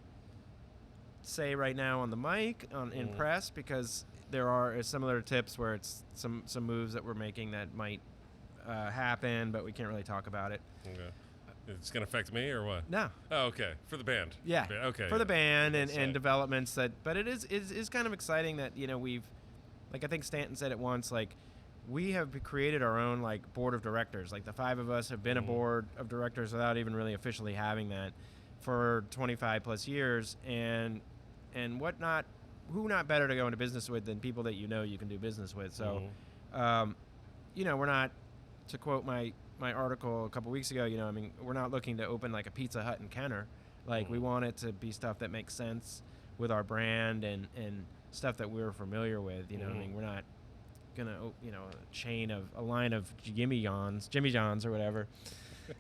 say right now on the mic in press, because there are similar tips where it's some moves that we're making that might happen, but we can't really talk about it. Okay. It's going to affect me or what? No. Oh, okay. For the band. Yeah. Okay. For the band and developments but it is kind of exciting that we've, like I think Stanton said it once, like we have created our own like board of directors. Like the five of us have been a board of directors without even really officially having that for 25 plus years, and who not better to go into business with than people that you can do business with. So, we're not, to quote my article a couple weeks ago, I mean, we're not looking to open like a Pizza Hut in Kenner. Like we want it to be stuff that makes sense with our brand and stuff that we're familiar with. I mean, we're not gonna a line of Jimmy John's or whatever.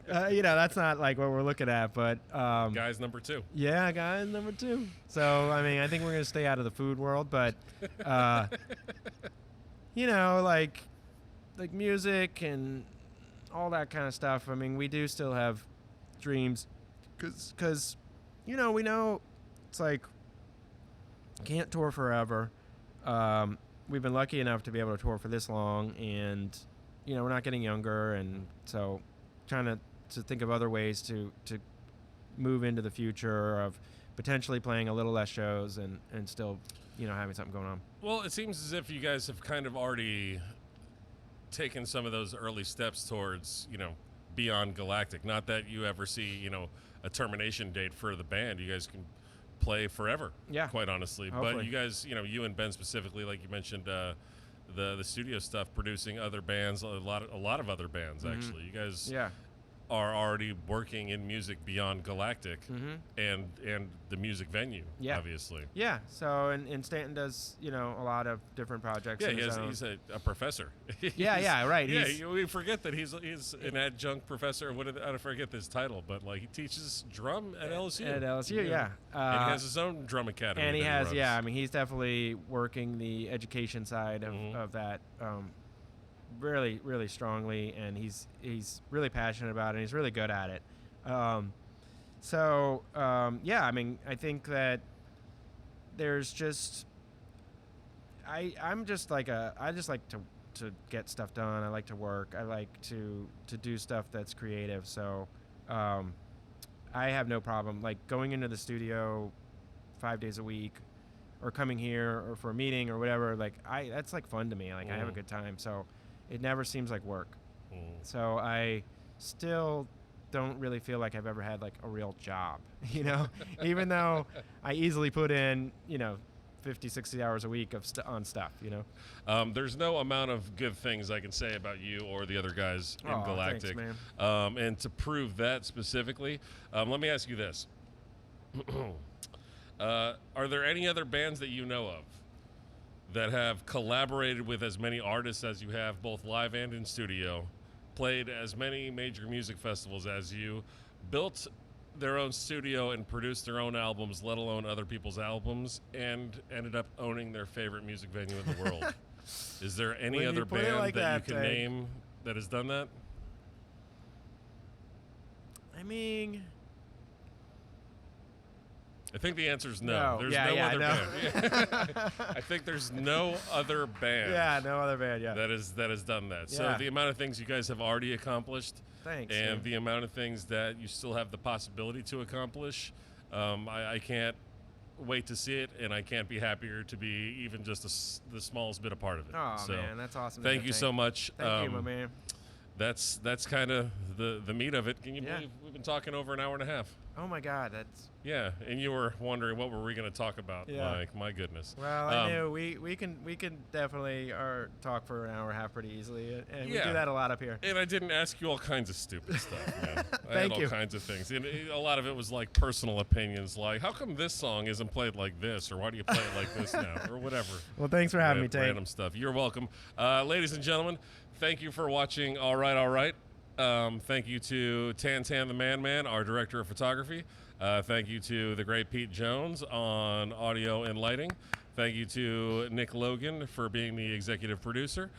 That's not like what we're looking at, but guys number 2. Yeah, guys number 2. So I mean, I think we're gonna stay out of the food world, but like music and all that kind of stuff. I mean, we do still have dreams, because we know it's like can't tour forever. We've been lucky enough to be able to tour for this long, and we're not getting younger, and so trying to think of other ways to move into the future of potentially playing a little less shows and still having something going on. Well, it seems as if you guys have kind of already taken some of those early steps towards beyond Galactic. Not that you ever see a termination date for the band. You guys can play forever, quite honestly. Hopefully. But you guys, you and Ben specifically, like you mentioned, the studio stuff, producing other bands, a lot of other bands actually. You guys are already working in music beyond Galactic and the music venue, obviously. Yeah. So and Stanton does a lot of different projects. Yeah, he's a professor. Right. Yeah, we forget that he's an adjunct professor. I forget this title, but like he teaches drum at LSU. At LSU, yeah. And he has his own drum academy. And he has, I mean, he's definitely working the education side of that really, really strongly, and he's really passionate about it, and he's really good at it. Yeah, I mean, I think that there's just I'm just like I just like to get stuff done. I like to work. I like to do stuff that's creative. So I have no problem like going into the studio 5 days a week, or coming here or for a meeting or whatever. Like that's like fun to me. Like I have a good time. So it never seems like work. So I still don't really feel like I've ever had like a real job, you know, even though I easily put in, 50, 60 hours a week of on stuff, you know. There's no amount of good things I can say about you or the other guys in Galactic. Thanks, man. And to prove that specifically, let me ask you this. Are there any other bands that you know of that have collaborated with as many artists as you have, both live and in studio, played as many major music festivals as you, built their own studio and produced their own albums, let alone other people's albums, and ended up owning their favorite music venue in the world? Is there any other band like that you can name that has done that? I mean, I think the answer is no. There's no other band. I think there's no other band. Yeah, no other band. Yeah, that has done that. Yeah. So the amount of things you guys have already accomplished, thanks, and man. the amount of things that you still have the possibility to accomplish, I can't wait to see it, and I can't be happier to be even just the smallest bit a part of it. Oh so man, that's awesome. Thank you so much. Thank you, my man. That's kind of the meat of it. Can you believe we've been talking over an hour and a half? Oh my God, that's. Yeah, and you were wondering what were we going to talk about? Yeah. Like, my goodness. Well, I knew we can definitely talk for an hour and a half pretty easily, and we do that a lot up here. And I didn't ask you all kinds of stupid stuff, man. I Thank had you. all kinds of things, and a lot of it was like personal opinions, like how come this song isn't played like this, or why do you play it like this now, or whatever. Well, thanks for having me, Tate. Random stuff. You're welcome, ladies and gentlemen. Thank you for watching. All right. Thank you to Tan the Man, our director of photography. Thank you to the great Pete Jones on audio and lighting. Thank you to Nick Logan for being the executive producer.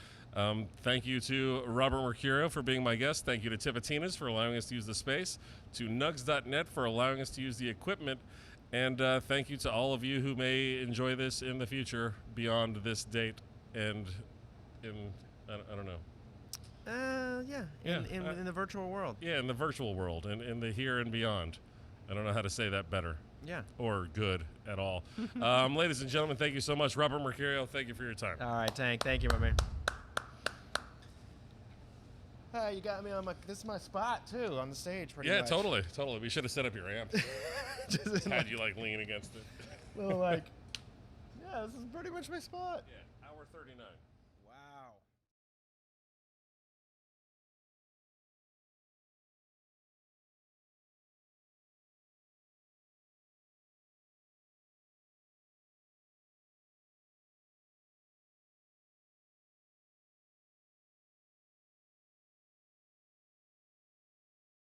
Thank you to Robert Mercurio for being my guest. Thank you to Tipitina's for allowing us to use the space. To nugs.net for allowing us to use the equipment. And thank you to all of you who may enjoy this in the future beyond this date and I don't know. In the virtual world. Yeah, in the virtual world and in the here and beyond. I don't know how to say that better. Yeah. Or good at all. Ladies and gentlemen, thank you so much. Robert Mercurio, thank you for your time. All right, Tank. Thank you, my man. You got me on this is my spot, too, on the stage pretty much. Yeah, totally. We should have set up your amp. Just had you, lean against it. Little, this is pretty much my spot. Yeah, hour 39.